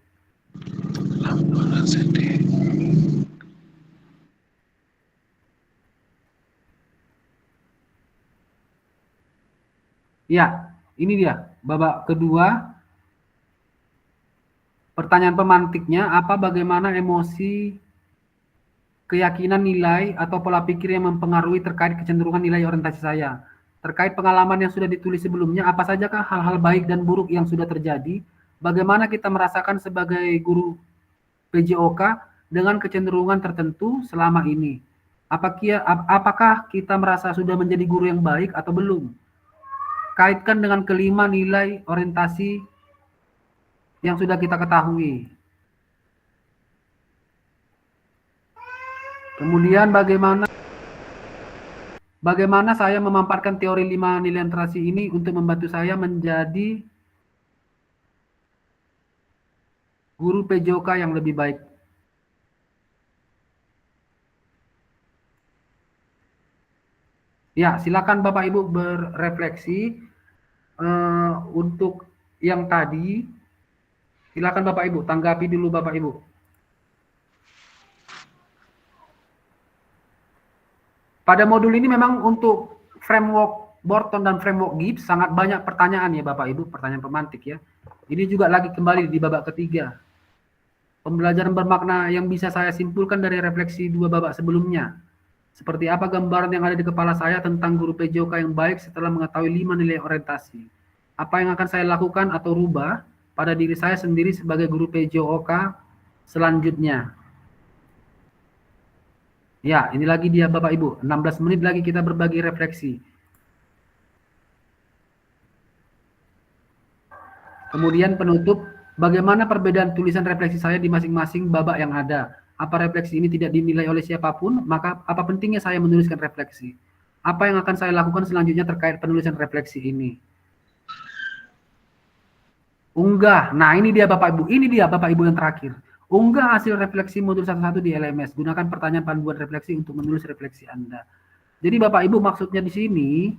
Ya, ini dia babak kedua. Pertanyaan pemantiknya, bagaimana emosi, keyakinan, nilai, atau pola pikir yang mempengaruhi terkait kecenderungan nilai orientasi saya? Terkait pengalaman yang sudah ditulis sebelumnya, apa sajakah hal-hal baik dan buruk yang sudah terjadi? Bagaimana kita merasakan sebagai guru PJOK dengan kecenderungan tertentu selama ini? Apakah kita merasa sudah menjadi guru yang baik atau belum? Kaitkan dengan kelima nilai orientasi yang sudah kita ketahui. Kemudian bagaimana saya memaparkan teori 5 nilai orientasi ini untuk membantu saya menjadi guru PJOK yang lebih baik. Ya, silakan Bapak Ibu berefleksi untuk yang tadi. Silakan Bapak Ibu, tanggapi dulu Bapak Ibu. Pada modul ini memang untuk framework Borton dan framework Gibbs sangat banyak pertanyaan ya Bapak Ibu, pertanyaan pemantik ya. Ini juga lagi kembali di babak ketiga. Pembelajaran bermakna yang bisa saya simpulkan dari refleksi 2 babak sebelumnya. Seperti apa gambaran yang ada di kepala saya tentang guru PJOK yang baik setelah mengetahui 5 nilai orientasi. Apa yang akan saya lakukan atau rubah pada diri saya sendiri sebagai guru PJOK selanjutnya? Ya, ini lagi dia Bapak Ibu. 16 menit lagi kita berbagi refleksi. Kemudian penutup, bagaimana perbedaan tulisan refleksi saya di masing-masing babak yang ada? Apa refleksi ini tidak dinilai oleh siapapun? Maka apa pentingnya saya menuliskan refleksi? Apa yang akan saya lakukan selanjutnya terkait penulisan refleksi ini? Unggah. Nah, ini dia Bapak Ibu. Ini dia Bapak Ibu yang terakhir. Unggah hasil refleksi modul 11 di LMS. Gunakan pertanyaan panduan refleksi untuk menulis refleksi Anda. Jadi Bapak Ibu maksudnya di sini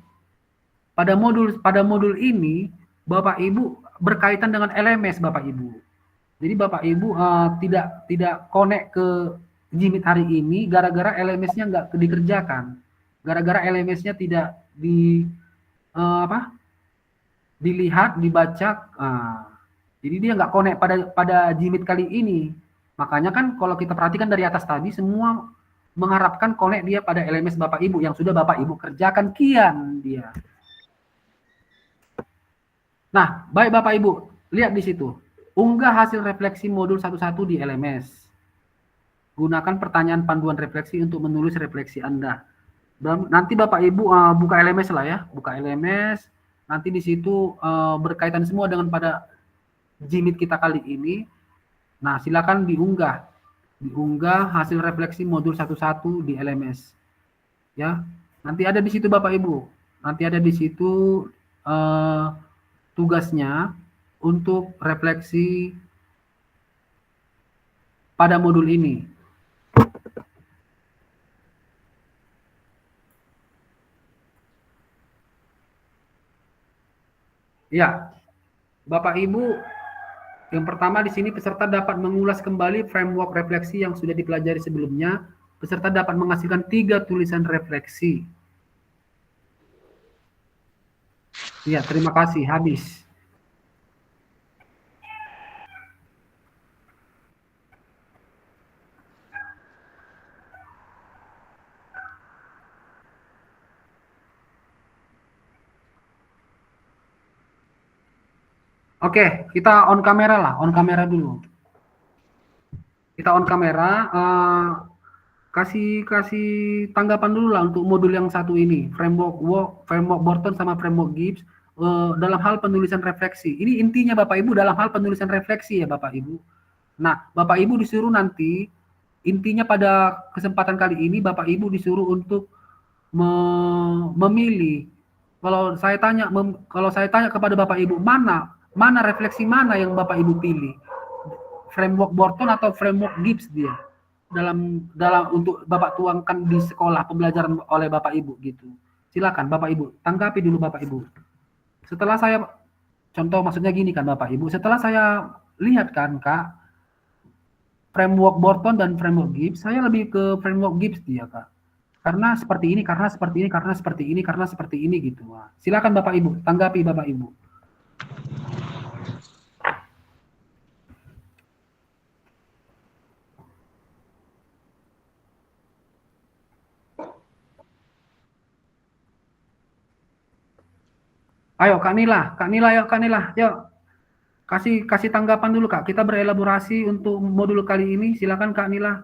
pada modul ini Bapak Ibu berkaitan dengan LMS Bapak Ibu. Jadi Bapak Ibu tidak connect ke Jimit hari ini gara-gara LMS-nya nggak dikerjakan. Gara-gara LMS-nya tidak dilihat, dibaca. Jadi dia nggak connect pada Jimit kali ini. Makanya kan kalau kita perhatikan dari atas tadi semua mengharapkan connect dia pada LMS Bapak Ibu yang sudah Bapak Ibu kerjakan kian dia. Nah, baik Bapak Ibu, lihat di situ. Unggah hasil refleksi modul 11 di LMS. Gunakan pertanyaan panduan refleksi untuk menulis refleksi Anda. Nanti Bapak Ibu buka LMS lah ya, buka LMS. Nanti di situ berkaitan semua dengan pada Jimit kita kali ini. Nah, silakan diunggah hasil refleksi modul 11 di LMS. Ya, nanti ada di situ Bapak Ibu. Nanti ada di situ tugasnya untuk refleksi pada modul ini. Ya, Bapak Ibu, yang pertama di sini peserta dapat mengulas kembali framework refleksi yang sudah dipelajari sebelumnya. Peserta dapat menghasilkan 3 tulisan refleksi. Ya, terima kasih. Habis. Oke, kita on kamera lah, on kamera dulu. Kita on kamera, kasih tanggapan dulu lah untuk modul yang satu ini, framework Borton sama framework Gibbs dalam hal penulisan refleksi. Ini intinya Bapak Ibu dalam hal penulisan refleksi ya Bapak Ibu. Nah, Bapak Ibu disuruh nanti intinya pada kesempatan kali ini Bapak Ibu disuruh untuk memilih. Kalau saya tanya kepada Bapak Ibu, mana refleksi mana yang Bapak Ibu pilih? Framework Borton atau framework Gibbs dia? Dalam untuk Bapak tuangkan di sekolah pembelajaran oleh Bapak Ibu gitu. Silakan Bapak Ibu, tanggapi dulu Bapak Ibu. Setelah saya contoh maksudnya gini kan Bapak Ibu, setelah saya lihat kan Kak, framework Borton dan framework Gibbs, saya lebih ke framework Gibbs dia Kak. Karena seperti ini, karena seperti ini, karena seperti ini, karena seperti ini gitu. Silakan Bapak Ibu, tanggapi Bapak Ibu. Ayo Kak Nila, yuk Kak Nila, yuk. Kasih tanggapan dulu Kak. Kita berelaborasi untuk modul kali ini. Silakan Kak Nila.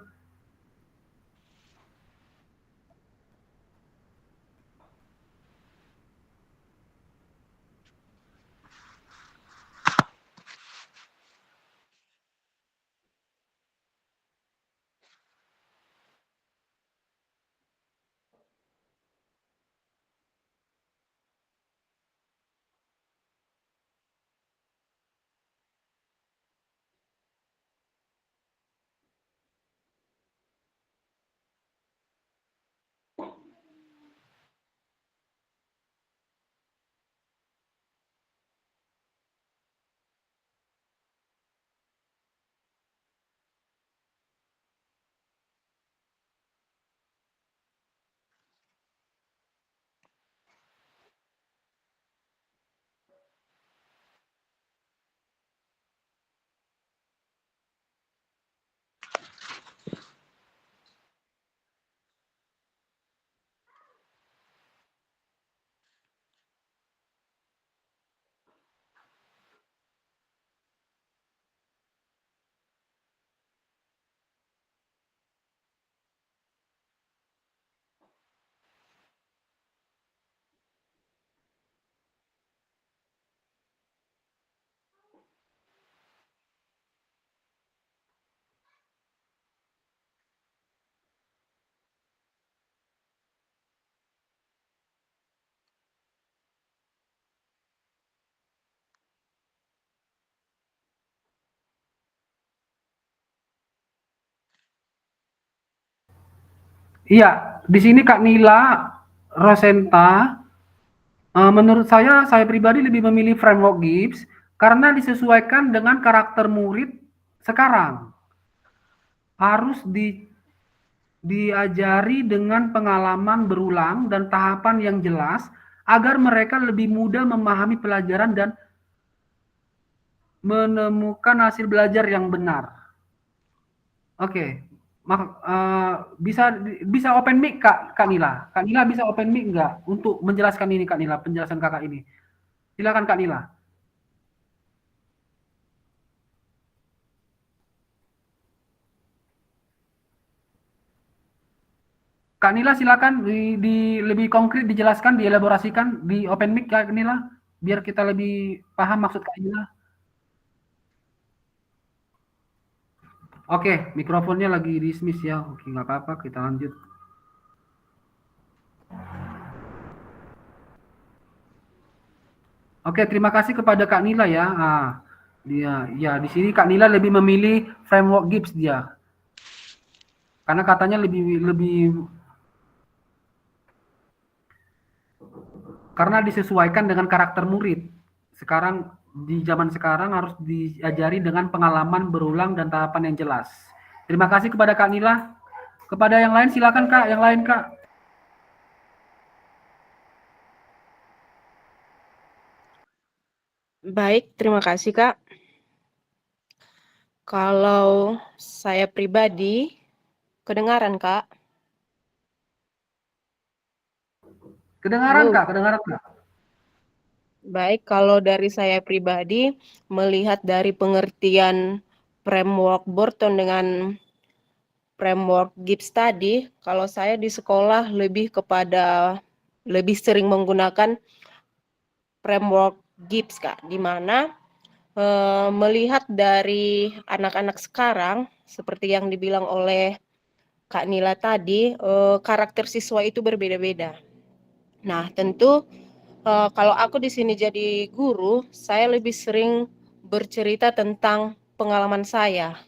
Iya, di sini Kak Nila Rosenta, menurut saya pribadi lebih memilih framework Gibbs karena disesuaikan dengan karakter murid sekarang. Harus diajari dengan pengalaman berulang dan tahapan yang jelas agar mereka lebih mudah memahami pelajaran dan menemukan hasil belajar yang benar. Oke, bisa open mic Kak Nila. Kak Nila bisa open mic nggak untuk menjelaskan ini Kak Nila, penjelasan kakak ini? Silakan Kak Nila. Kak Nila silakan lebih konkret dijelaskan, dielaborasikan di open mic Kak Nila, biar kita lebih paham maksud Kak Nila. Oke, mikrofonnya lagi dismiss ya. Oke, nggak apa-apa, kita lanjut. Oke, terima kasih kepada Kak Nila ya. Ya di sini Kak Nila lebih memilih framework Gibbs dia. Karena katanya lebih karena disesuaikan dengan karakter murid. Sekarang di zaman sekarang harus diajari dengan pengalaman berulang dan tahapan yang jelas. Terima kasih kepada Kak Nila. Kepada yang lain silakan Kak, yang lain Kak. Baik, terima kasih Kak. Kalau saya pribadi, kedengaran Kak? Kedengaran Kak, kedengaran Kak. Baik, kalau dari saya pribadi, melihat dari pengertian framework Burton dengan framework Gibbs tadi, kalau saya di sekolah lebih sering menggunakan framework Gibbs Kak, di mana melihat dari anak-anak sekarang, seperti yang dibilang oleh Kak Nila tadi, karakter siswa itu berbeda-beda. Nah, tentu kalau aku di sini jadi guru, saya lebih sering bercerita tentang pengalaman saya.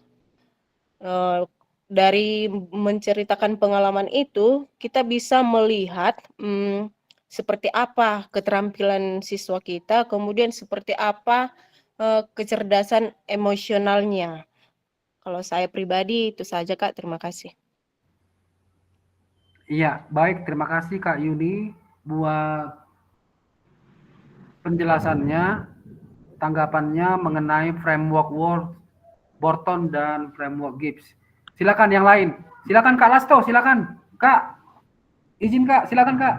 Dari menceritakan pengalaman itu, kita bisa melihat seperti apa keterampilan siswa kita, kemudian seperti apa kecerdasan emosionalnya. Kalau saya pribadi itu saja Kak, terima kasih. Iya, baik. Terima kasih Kak Yuni buat penjelasannya, tanggapannya mengenai framework Burton dan framework Gibbs. Silakan yang lain. Silakan Kak Lasto, silakan. Kak, izin Kak, silakan Kak.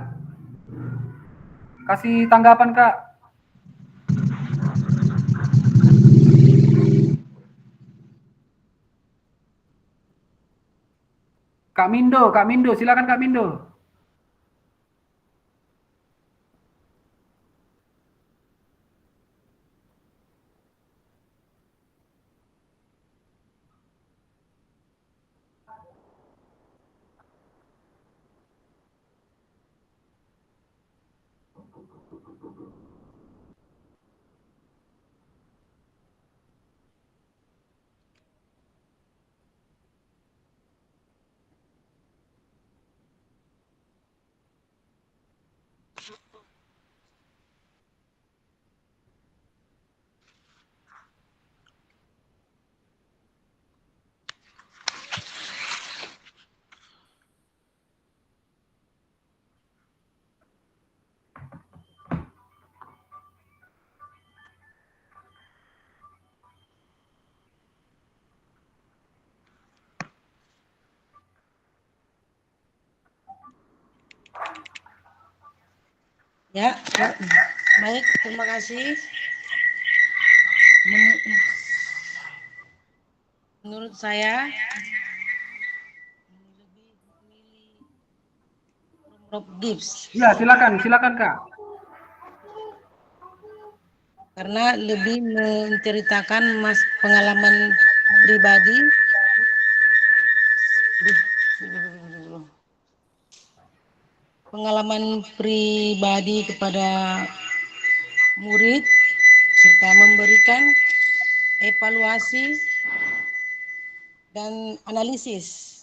Kasih tanggapan Kak. Kak Mindo, silakan Kak Mindo. Ya, baik, terima kasih. Menurut saya lebih memilih Rob Gibbs Iya, silakan Kak. karena lebih menceritakan pengalaman pribadi kepada murid serta memberikan evaluasi dan analisis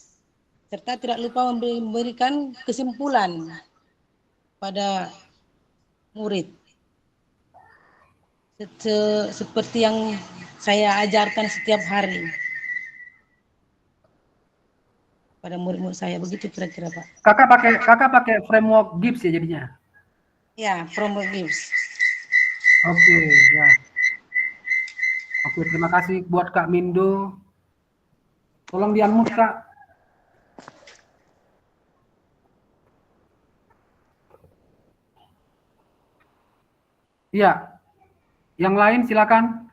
serta tidak lupa memberikan kesimpulan pada murid seperti yang saya ajarkan setiap hari pada murid-murid saya. Begitu kira-kira, Pak. Kakak pakai framework Gibbs ya jadinya. Ya, framework Gibbs. Oke, ya. Oke, terima kasih buat Kak Mindo. Tolong di-unmute, Kak. Iya. Yang lain silakan.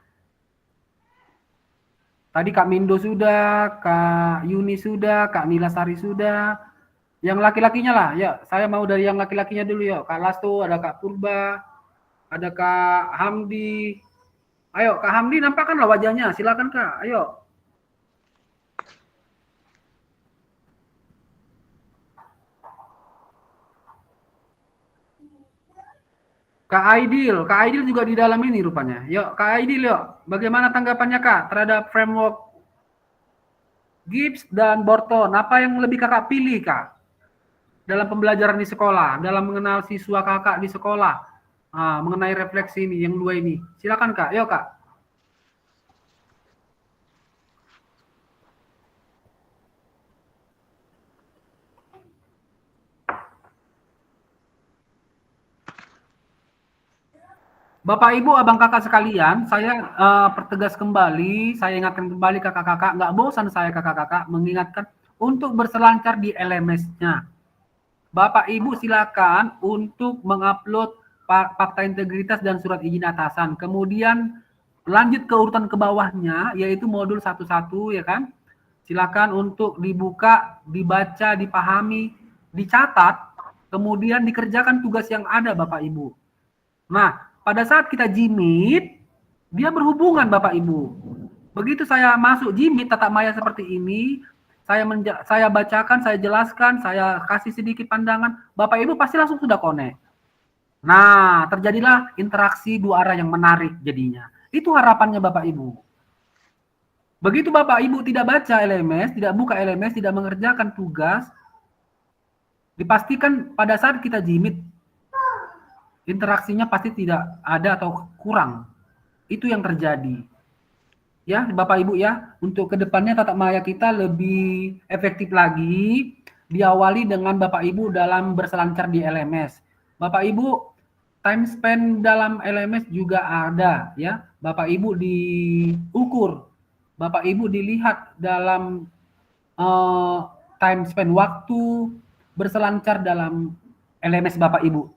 Tadi Kak Mindo sudah, Kak Yuni sudah, Kak Nilasari sudah. Yang laki-lakinya lah, ya. Saya mau dari yang laki-lakinya dulu ya. Kak Lasto, ada Kak Purba, ada Kak Hamdi. Ayo, Kak Hamdi nampakkanlah wajahnya. Silakan, Kak. Ayo. Kak Aidil juga di dalam ini rupanya. Yuk, Kak Aidil, yuk. Bagaimana tanggapannya, Kak, terhadap framework Gibbs dan Borton? Apa yang lebih Kakak pilih, Kak, dalam pembelajaran di sekolah, dalam mengenal siswa Kakak di sekolah, mengenai refleksi ini, yang dua ini? Silakan, Kak. Yuk, Kak. Bapak Ibu, abang kakak sekalian, saya pertegas kembali, saya ingatkan kembali kakak-kakak, nggak bosan saya kakak-kakak mengingatkan untuk berselancar di LMS-nya. Bapak Ibu silakan untuk mengupload fakta integritas dan surat izin atasan. Kemudian lanjut ke urutan ke bawahnya, yaitu modul 11 ya kan. Silakan untuk dibuka, dibaca, dipahami, dicatat, kemudian dikerjakan tugas yang ada Bapak Ibu. Nah, pada saat kita jimit, dia berhubungan Bapak Ibu. Begitu saya masuk jimit tatap maya seperti ini, saya bacakan, saya jelaskan, saya kasih sedikit pandangan, Bapak Ibu pasti langsung sudah connect. Nah, terjadilah interaksi dua arah yang menarik jadinya. Itu harapannya Bapak Ibu. Begitu Bapak Ibu tidak baca LMS, tidak buka LMS, tidak mengerjakan tugas, dipastikan pada saat kita jimit, interaksinya pasti tidak ada atau kurang. Itu yang terjadi. Ya, Bapak Ibu ya, untuk kedepannya tatap maya kita lebih efektif lagi, diawali dengan Bapak Ibu dalam berselancar di LMS. Bapak Ibu, time spend dalam LMS juga ada ya. Bapak Ibu diukur, Bapak Ibu dilihat dalam time spend waktu berselancar dalam LMS Bapak Ibu.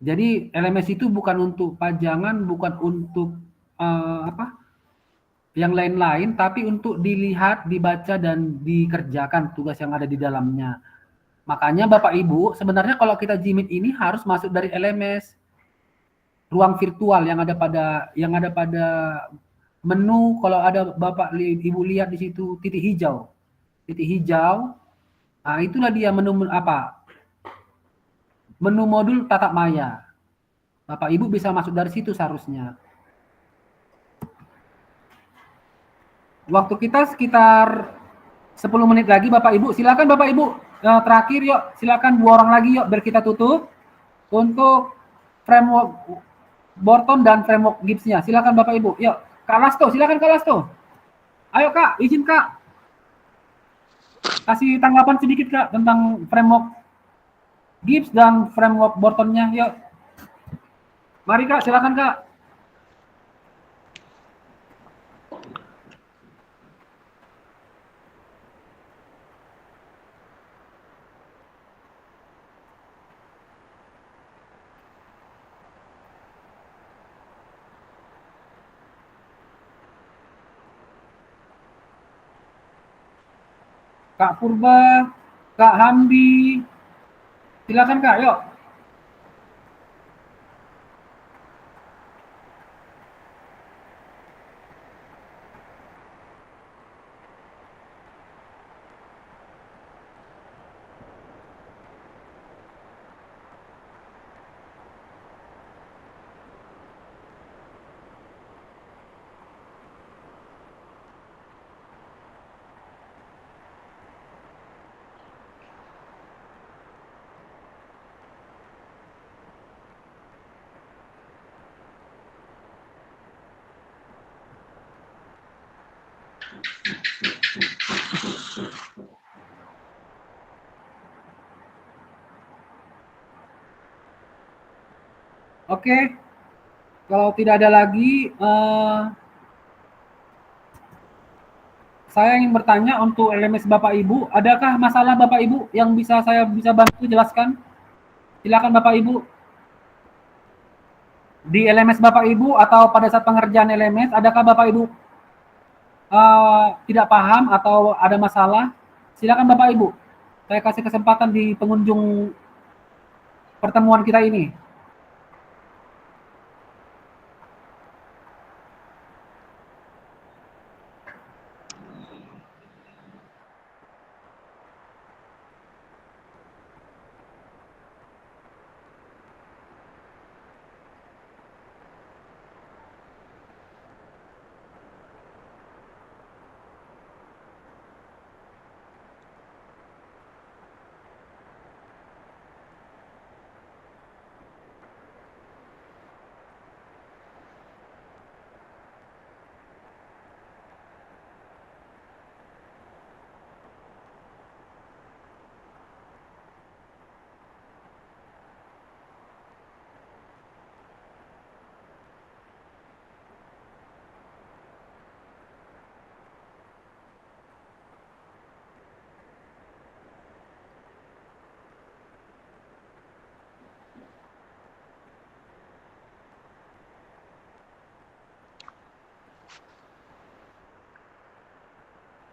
Jadi LMS itu bukan untuk pajangan, bukan untuk yang lain-lain, tapi untuk dilihat, dibaca, dan dikerjakan tugas yang ada di dalamnya. Makanya Bapak Ibu, sebenarnya kalau kita jimit ini harus masuk dari LMS, ruang virtual yang ada pada menu. Kalau ada Bapak Ibu lihat di situ titik hijau, nah itulah dia menu menu modul tatap maya. Bapak Ibu bisa masuk dari situ seharusnya. Waktu kita sekitar 10 menit lagi Bapak Ibu. Silakan Bapak Ibu. Terakhir yuk, silakan 2 orang lagi yuk biar kita tutup untuk framework Borton dan framework Gibbs-nya. Silakan Bapak Ibu. Yuk, Kak Lasto, silakan Kak Lasto. Ayo Kak, izin Kak. Kasih tanggapan sedikit Kak tentang framework Gibbs dan framework Borton-nya. Yuk. Mari Kak, silakan Kak. Kak Purba, Kak Hamdi, silakan Kak, yuk. Oke, kalau tidak ada lagi, saya ingin bertanya untuk LMS Bapak Ibu, adakah masalah Bapak Ibu yang saya bisa bantu jelaskan? Silakan Bapak Ibu. Di LMS Bapak Ibu atau pada saat pengerjaan LMS, adakah Bapak Ibu tidak paham atau ada masalah? Silakan Bapak Ibu. Saya kasih kesempatan di pengunjung pertemuan kita ini.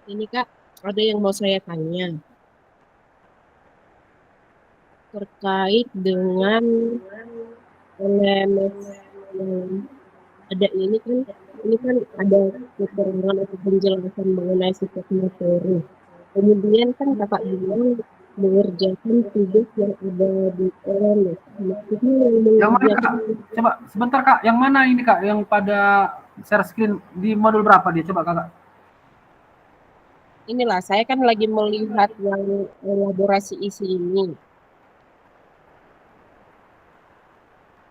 Ini Kak, ada yang mau saya tanya terkait dengan LMS yang ada ini kan ada keterangan atau penjelasan mengenai sifat materi. Kemudian kan Kakak bilang mengerjakan tugas yang ada di LMS. Maksudnya Yang mana Kak? Coba sebentar Kak, yang mana ini Kak? Yang pada share screen di modul berapa dia? Coba Kakak. Inilah, saya kan lagi melihat yang elaborasi isi ini.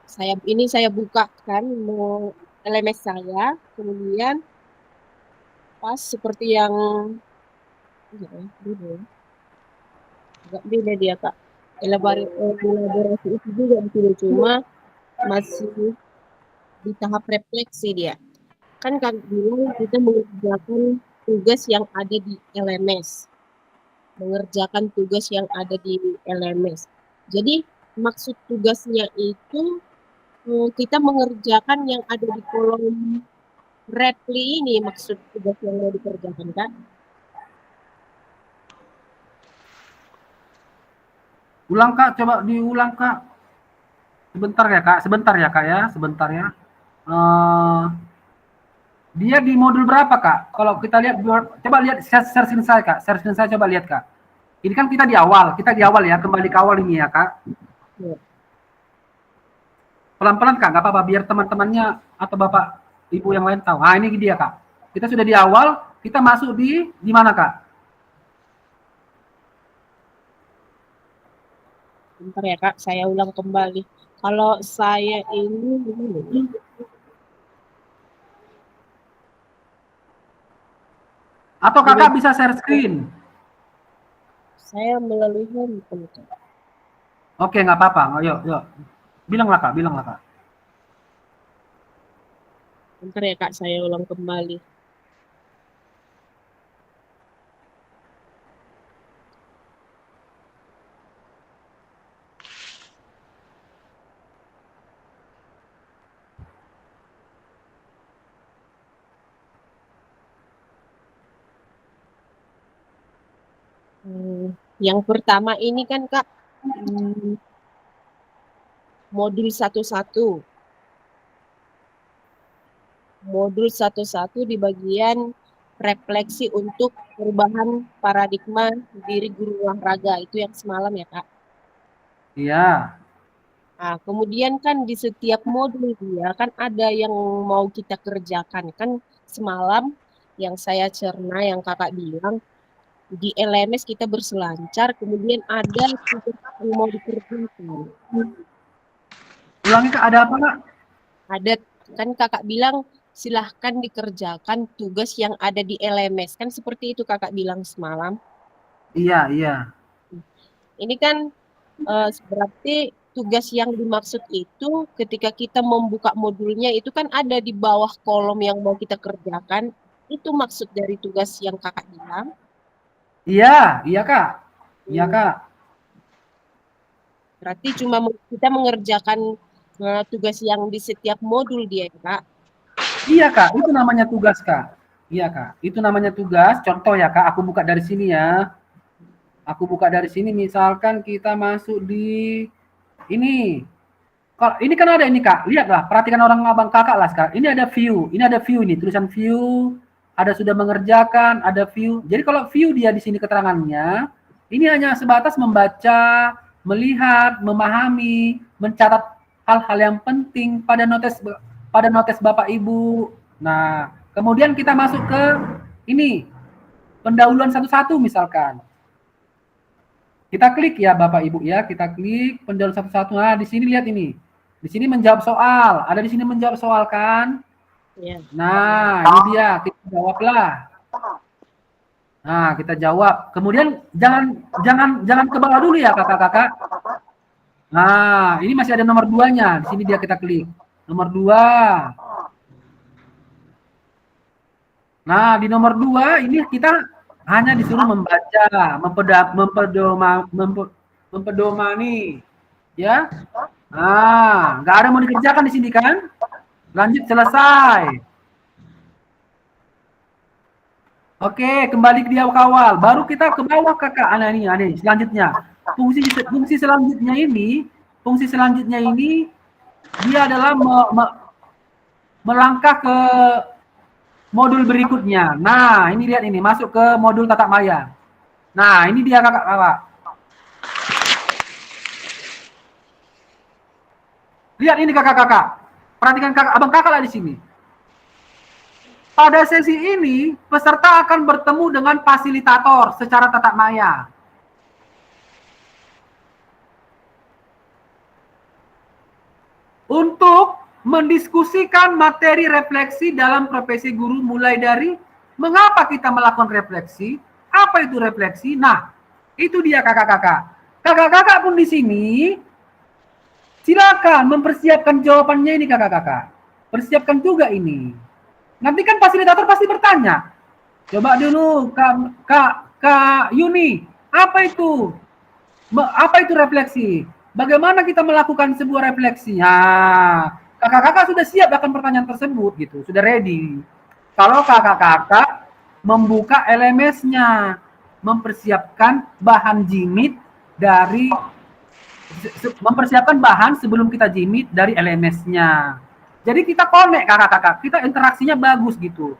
Saya bukakan LMS saya, kemudian pas seperti yang agak beda dia Kak. Elaborasi itu juga di cuma masih di tahap refleksi dia. Kan bilang kita mengerjakan tugas yang ada di LMS. Mengerjakan tugas yang ada di LMS. Jadi maksud tugasnya itu kita mengerjakan yang ada di kolom reply ini, maksud tugas yang mau dikerjakan Kak. Ulang Kak, coba diulang Kak. Sebentar ya Kak ya, sebentar ya. Dia di modul berapa Kak? Kalau kita lihat, coba lihat share screen saya Kak, share screen saya coba lihat Kak. Ini kan kita di awal ya, kembali ke awal ini ya Kak. Ya. Pelan-pelan Kak, nggak apa-apa, biar teman-temannya atau Bapak Ibu yang lain tahu. Nah ini dia Kak, kita sudah di awal, kita masuk di mana Kak? Bentar ya Kak, saya ulang kembali. Kalau saya ini atau Kakak bisa share screen? Saya melalui handphone Kak. Oke, nggak apa-apa. Yuk. Bilanglah Kak. Bentar ya Kak, saya ulang kembali. Yang pertama ini kan Kak, modul 11. Modul 11 di bagian refleksi untuk perubahan paradigma diri guru olahraga, itu yang semalam ya Kak? Iya. Nah, kemudian kan di setiap modul dia kan ada yang mau kita kerjakan. Kan semalam yang saya cerna, yang Kakak bilang, di LMS kita berselancar, kemudian ada tugas yang mau dikerjakan. Ulangi Kak, ada apa Kak? Ada, kan Kakak bilang silahkan dikerjakan tugas yang ada di LMS. Kan seperti itu kakak bilang semalam. Iya, iya. Ini kan berarti tugas yang dimaksud itu ketika kita membuka modulnya itu kan ada di bawah kolom yang mau kita kerjakan. Itu maksud dari tugas yang kakak bilang. Iya, iya Kak. Iya Kak. Berarti cuma kita mengerjakan tugas yang di setiap modul dia, Kak. Iya Kak, itu namanya tugas Kak. Iya Kak, itu namanya tugas. Contoh ya Kak, aku buka dari sini ya. Aku buka dari sini, misalkan kita masuk di ini. Kalau ini kan ada ini Kak, lihatlah, perhatikan orang abang kakak lah sekarang. Ini ada view ini tulisan view, ada sudah mengerjakan, ada view. Jadi kalau view dia di sini keterangannya, ini hanya sebatas membaca, melihat, memahami, mencatat hal-hal yang penting pada notes Bapak Ibu. Nah, kemudian kita masuk ke ini, pendahuluan satu-satu misalkan. Kita klik ya Bapak Ibu ya, kita klik pendahuluan satu-satu. Nah, di sini lihat ini. Di sini menjawab soal. Ada di sini menjawab soal kan? Iya. Nah, ini dia, kita jawablah. Nah, kita jawab. Kemudian jangan ke bawah dulu ya kakak-kakak. Nah, ini masih ada nomor 2-nya. Di sini dia kita klik. Nomor 2. Nah, di nomor 2 ini kita hanya disuruh membaca, mempedomani, ya. Nah, nggak ada mau dikerjakan di sini kan? Lanjut, selesai. Oke, kembali ke awal. Baru kita ke bawah kakak. Ini selanjutnya. Fungsi selanjutnya ini dia adalah melangkah ke modul berikutnya. Nah, ini lihat ini, masuk ke modul tatap maya. Nah, ini dia kakak-kakak. Lihat ini kakak-kakak. Perhatikan kakak, abang kakak lah di sini. Pada sesi ini, peserta akan bertemu dengan fasilitator secara tatap maya. Untuk mendiskusikan materi refleksi dalam profesi guru mulai dari mengapa kita melakukan refleksi, apa itu refleksi. Nah, itu dia kakak-kakak. Kakak-kakak pun di sini silakan mempersiapkan jawabannya ini kakak-kakak. Persiapkan juga ini. Nanti kan fasilitator pasti bertanya. Coba dulu Kak Yuni, apa itu refleksi? Bagaimana kita melakukan sebuah refleksi? Nah, kakak-kakak sudah siap akan pertanyaan tersebut gitu, sudah ready. Kalau kakak-kakak membuka LMS-nya, mempersiapkan bahan jimit sebelum kita jimit dari LMS-nya. Jadi kita connect kakak-kakak, kita interaksinya bagus gitu.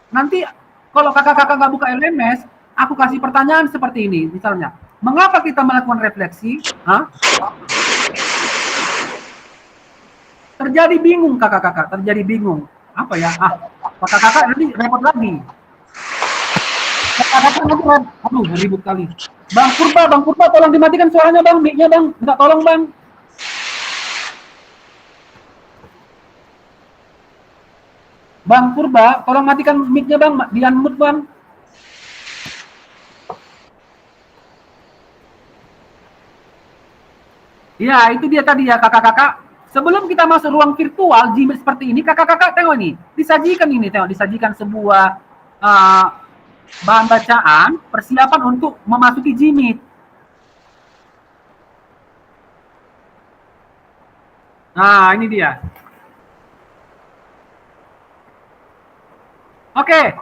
Nanti kalau kakak-kakak nggak buka LMS, aku kasih pertanyaan seperti ini, misalnya, mengapa kita melakukan refleksi? Terjadi bingung kakak-kakak, terjadi bingung. Apa ya? Kakak-kakak nanti repot lagi. Kakak-kakak nanti aduh ribut kali. Bang Purba, tolong dimatikan suaranya bang, mic-nya bang, minta tolong bang. Bang Purba, tolong matikan mic-nya bang, di-unmute bang. Ya, itu dia tadi ya kakak-kakak. Sebelum kita masuk ruang virtual, Jimit seperti ini, kakak-kakak tengok nih, disajikan sebuah bahan bacaan, persiapan untuk memasuki Jimit. Nah, ini dia. Oke,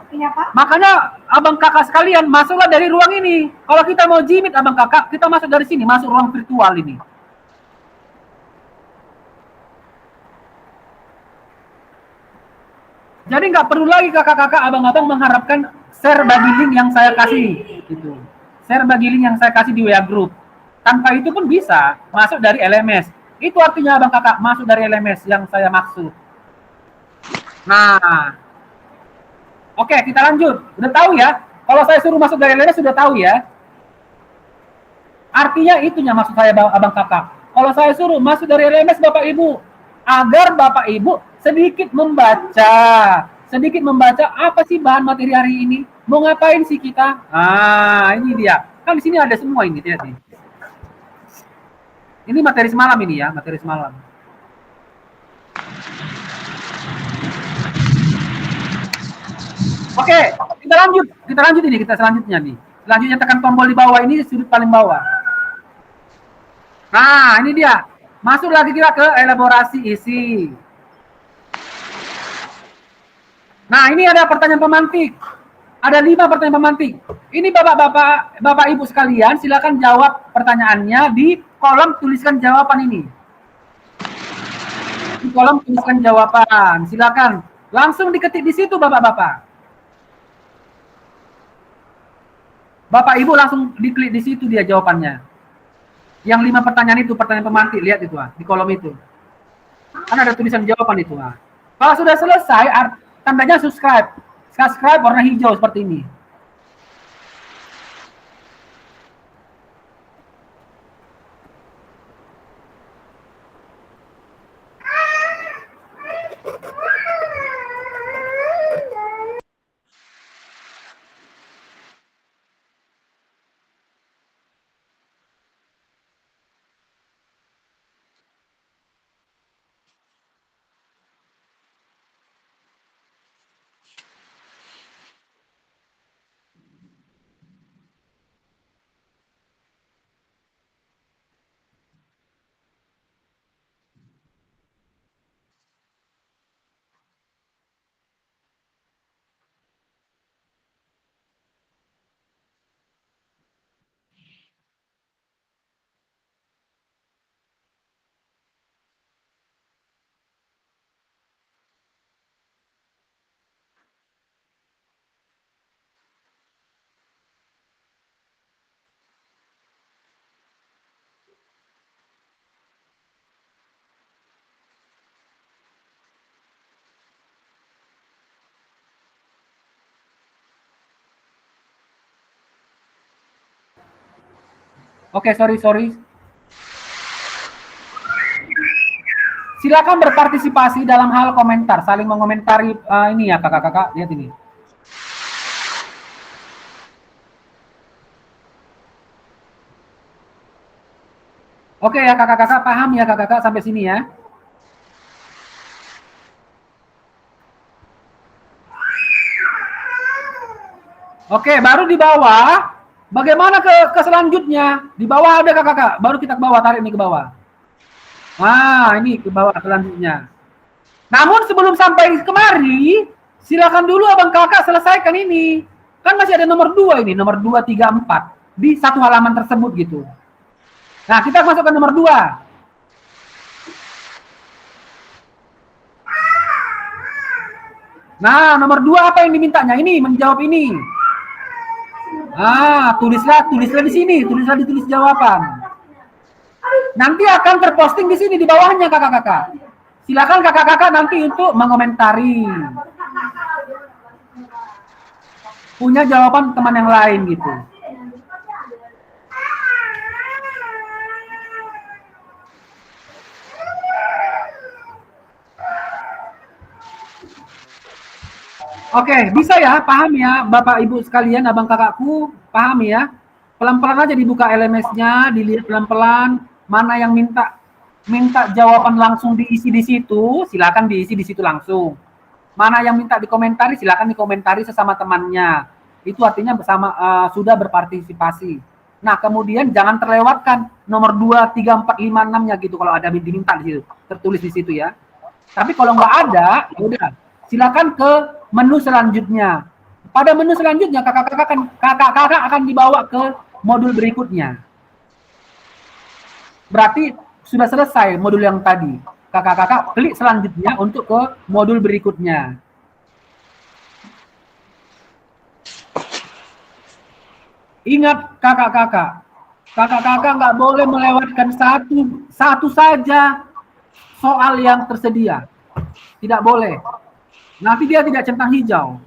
makanya abang kakak sekalian, masuklah dari ruang ini. Kalau kita mau Jimit abang kakak, kita masuk dari sini, masuk ruang virtual ini. Jadi nggak perlu lagi kakak-kakak, abang-abang mengharapkan share bagi link yang saya kasih, gitu. Share bagi link yang saya kasih di WA Group. Tanpa itu pun bisa masuk dari LMS. Itu artinya abang kakak masuk dari LMS yang saya maksud. Nah, oke kita lanjut. Udah tahu ya? Kalau saya suruh masuk dari LMS sudah tahu ya? Artinya itunya maksud saya abang kakak. Kalau saya suruh masuk dari LMS Bapak Ibu, agar Bapak Ibu sedikit membaca apa sih bahan materi hari ini, mau ngapain sih kita. Ini dia, kan di sini ada semua ini, lihat nih. Ini materi semalam ini ya, materi semalam. Oke, kita lanjut ini, kita selanjutnya nih. Selanjutnya tekan tombol di bawah ini, sudut paling bawah. Nah, ini dia. Masuk lagi kita ke elaborasi isi. Nah, ini ada pertanyaan pemantik. Ada 5 pertanyaan pemantik. Ini Bapak Ibu sekalian, silakan jawab pertanyaannya di kolom tuliskan jawaban ini. Di kolom tuliskan jawaban, silakan. Langsung diketik di situ Bapak-bapak. Bapak Ibu langsung diklik di situ dia jawabannya. Yang 5 pertanyaan itu, pertanyaan pemantik, lihat itu di kolom itu. Kan ada tulisan jawaban itu. Kalau sudah selesai, tandanya subscribe. Subscribe warna hijau seperti ini. Oke, sorry. Silakan berpartisipasi dalam hal komentar, saling mengomentari ini ya kakak-kakak, lihat ini. Oke ya kakak-kakak, paham ya kakak-kakak sampai sini ya. Oke, baru di bawah. Bagaimana ke selanjutnya? Di bawah ada kakak-kakak, baru kita ke bawah, tarik ini ke bawah. Nah, ini ke bawah selanjutnya. Namun sebelum sampai kemari, silakan dulu abang kakak selesaikan ini. Kan masih ada nomor 2 ini, nomor 2, 3, 4 di satu halaman tersebut gitu. Nah, kita masuk ke nomor 2. Nah, nomor 2 apa yang dimintanya? Ini menjawab ini. Tulislah di sini, ditulis jawaban. Nanti akan terposting di sini di bawahnya kakak-kakak. Silakan kakak-kakak nanti untuk mengomentari. Punya jawaban teman yang lain gitu. Oke, bisa ya, paham ya Bapak Ibu sekalian, abang kakakku, paham ya? Pelan-pelan aja dibuka LMS-nya, dilihat pelan-pelan, mana yang minta jawaban langsung diisi di situ, silakan diisi di situ langsung. Mana yang minta dikomentari, silakan dikomentari sesama temannya. Itu artinya bersama sudah berpartisipasi. Nah, kemudian jangan terlewatkan nomor 2, 3, 4, 5, 6-nya gitu kalau ada diminta di situ, tertulis di situ ya. Tapi kalau nggak ada, ya udah, silakan ke menu selanjutnya. Pada menu selanjutnya kakak-kakak akan dibawa ke modul berikutnya. Berarti sudah selesai modul yang tadi. Kakak-kakak klik selanjutnya untuk ke modul berikutnya. Ingat kakak-kakak nggak boleh melewatkan satu saja soal yang tersedia. Tidak boleh. Nanti dia tidak centang hijau.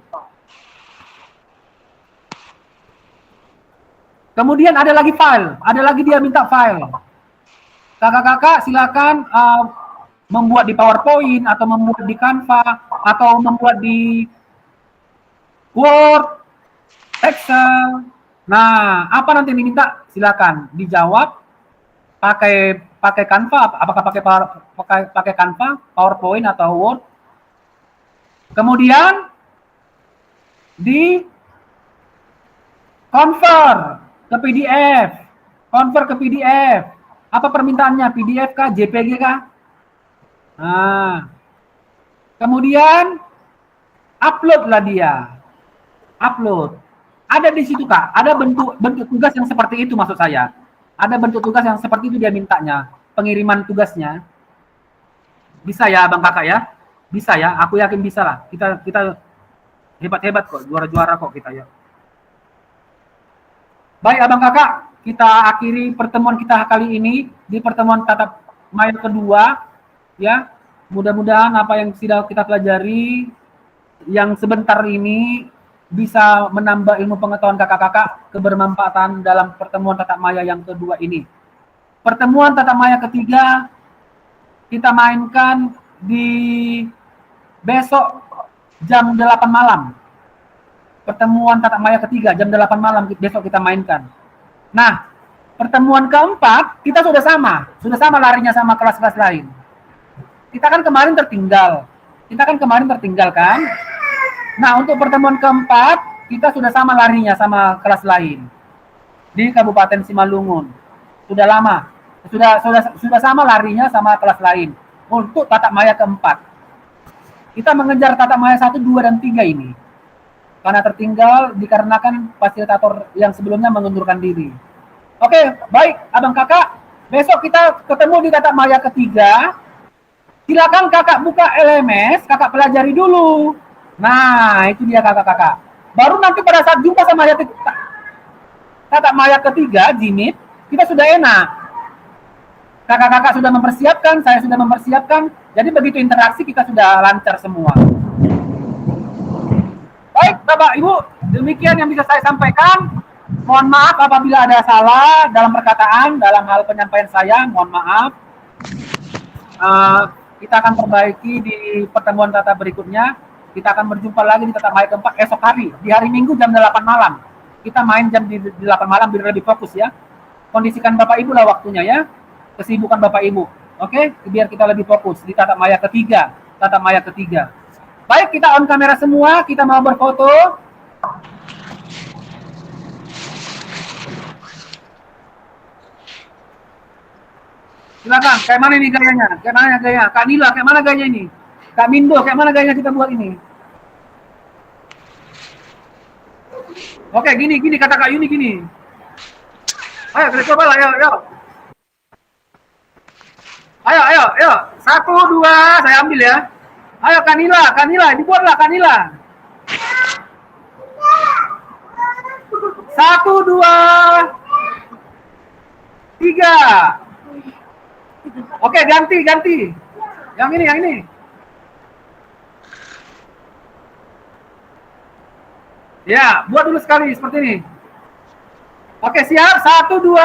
Kemudian ada lagi file, ada lagi dia minta file. Kakak-kakak silakan membuat di PowerPoint atau membuat di Canva atau membuat di Word, Excel. Nah, apa nanti yang diminta? Silakan dijawab pakai Canva, apakah pakai Canva, PowerPoint atau Word. Kemudian di convert ke PDF. Convert ke PDF. Apa permintaannya? PDF kah? JPG kah? Nah, kemudian upload-lah dia. Upload. Ada di situ Kak, ada bentuk tugas yang seperti itu maksud saya. Ada bentuk tugas yang seperti itu dia mintanya, pengiriman tugasnya. Bisa ya Bang Kakak ya? Bisa ya, aku yakin bisa lah. Kita hebat-hebat kok, juara-juara kok kita ya. Baik Abang Kakak, kita akhiri pertemuan kita kali ini di pertemuan tatap maya kedua ya. Mudah-mudahan apa yang sudah kita pelajari yang sebentar ini bisa menambah ilmu pengetahuan kakak-kakak kebermanfaatan dalam pertemuan tatap maya yang kedua ini. Pertemuan tatap maya ketiga kita mainkan di besok jam 8 malam. Pertemuan tatap maya ketiga jam 8 malam besok kita mainkan. Nah, pertemuan keempat kita sudah sama larinya sama kelas-kelas lain. Kita kan kemarin tertinggal kan? Nah, untuk pertemuan keempat, kita sudah sama larinya sama kelas lain di Kabupaten Simalungun. Sudah lama, sudah sama larinya sama kelas lain untuk tatap maya keempat. Kita mengejar tatap maya 1, 2, dan 3 ini. Karena tertinggal dikarenakan fasilitator yang sebelumnya mengundurkan diri. Oke, baik Abang Kakak, besok kita ketemu di tatap maya ketiga. Silakan Kakak buka LMS, Kakak pelajari dulu. Nah, itu dia kakak-kakak. Baru nanti pada saat jumpa sama tatap maya ketiga, Jimit, kita sudah enak. Kakak-kakak sudah mempersiapkan, saya sudah mempersiapkan. Jadi begitu interaksi kita sudah lancar semua. Baik, Bapak Ibu, demikian yang bisa saya sampaikan. Mohon maaf apabila ada salah dalam perkataan, dalam hal penyampaian saya, mohon maaf. Kita akan perbaiki di pertemuan tatap berikutnya. Kita akan berjumpa lagi di tatap maya keempat esok hari, di hari Minggu jam 8 malam. Kita main jam di 8 malam biar lebih fokus ya. Kondisikan Bapak Ibu lah waktunya ya. Kesibukan Bapak Ibu. Oke, biar kita lebih fokus di tatap maya ketiga. Baik, kita on kamera semua, kita mau berfoto. Silakan, kayak mana ini gayanya? Kayak mana gaya? Kak Nila, kayak mana gayanya ini? Kak Mindo, kayak mana gayanya kita buat ini? Oke, gini kata Kak Yuni gini. Ayo kita coba lah, ayo. Ayo. 1, 2, saya ambil ya. Ayo Kanila, dibuatlah Kanila. 1, 2, 3. Oke, ganti. Yang ini. Ya, buat dulu sekali seperti ini. Oke, siap. 1, 2.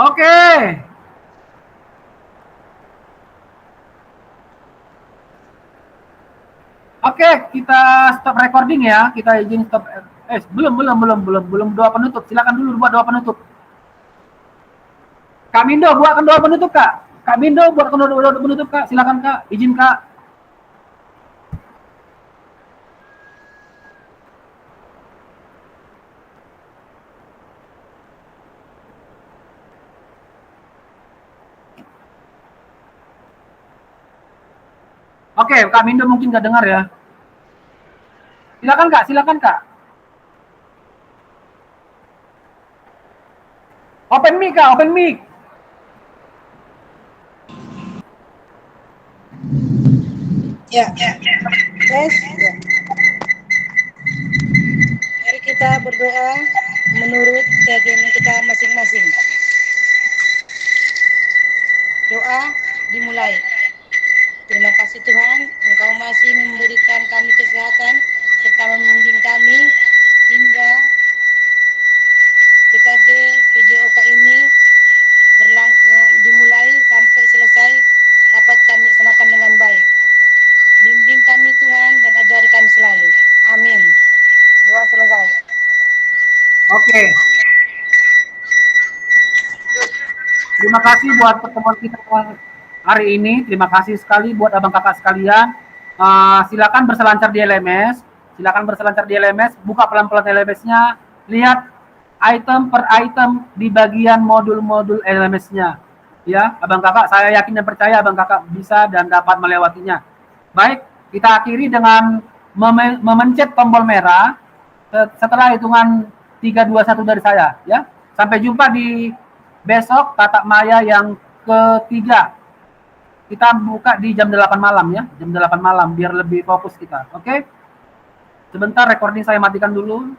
Oke. Oke, kita stop recording ya. Kita izin stop. Belum doa penutup. Silakan dulu buat doa penutup. Kak Mindo buatkan doa penutup, Kak. Doa penutup, Kak. Silakan, Kak. Izin, Kak. Oke, Kak Mindo mungkin nggak dengar ya. Silakan Kak. Open mic Kak, open mic. Ya. Yes. Ya. Mari kita berdoa menurut keyakinan kita masing-masing. Doa dimulai. kasih Tuhan, Engkau masih memberikan kami kesehatan serta membimbing kami hingga PKG PJOK ini dimulai sampai selesai dapat kami laksanakan dengan baik. Bimbing kami Tuhan dan ajari kami selalu. Amin. Doa selesai. Oke. Terima kasih buat pertemuan kita hari ini. Terima kasih sekali buat abang kakak sekalian. Silakan berselancar di LMS. Buka pelan-pelan LMS-nya. Lihat item per item di bagian modul-modul LMS-nya. Ya, abang kakak, saya yakin dan percaya abang kakak bisa dan dapat melewatinya. Baik, kita akhiri dengan memencet tombol merah setelah hitungan 3, 2, 1 dari saya. Ya, sampai jumpa di besok Tatak Maya yang ketiga. Kita buka di jam 8 malam ya, jam 8 malam biar lebih fokus kita. Oke? Sebentar recording saya matikan dulu.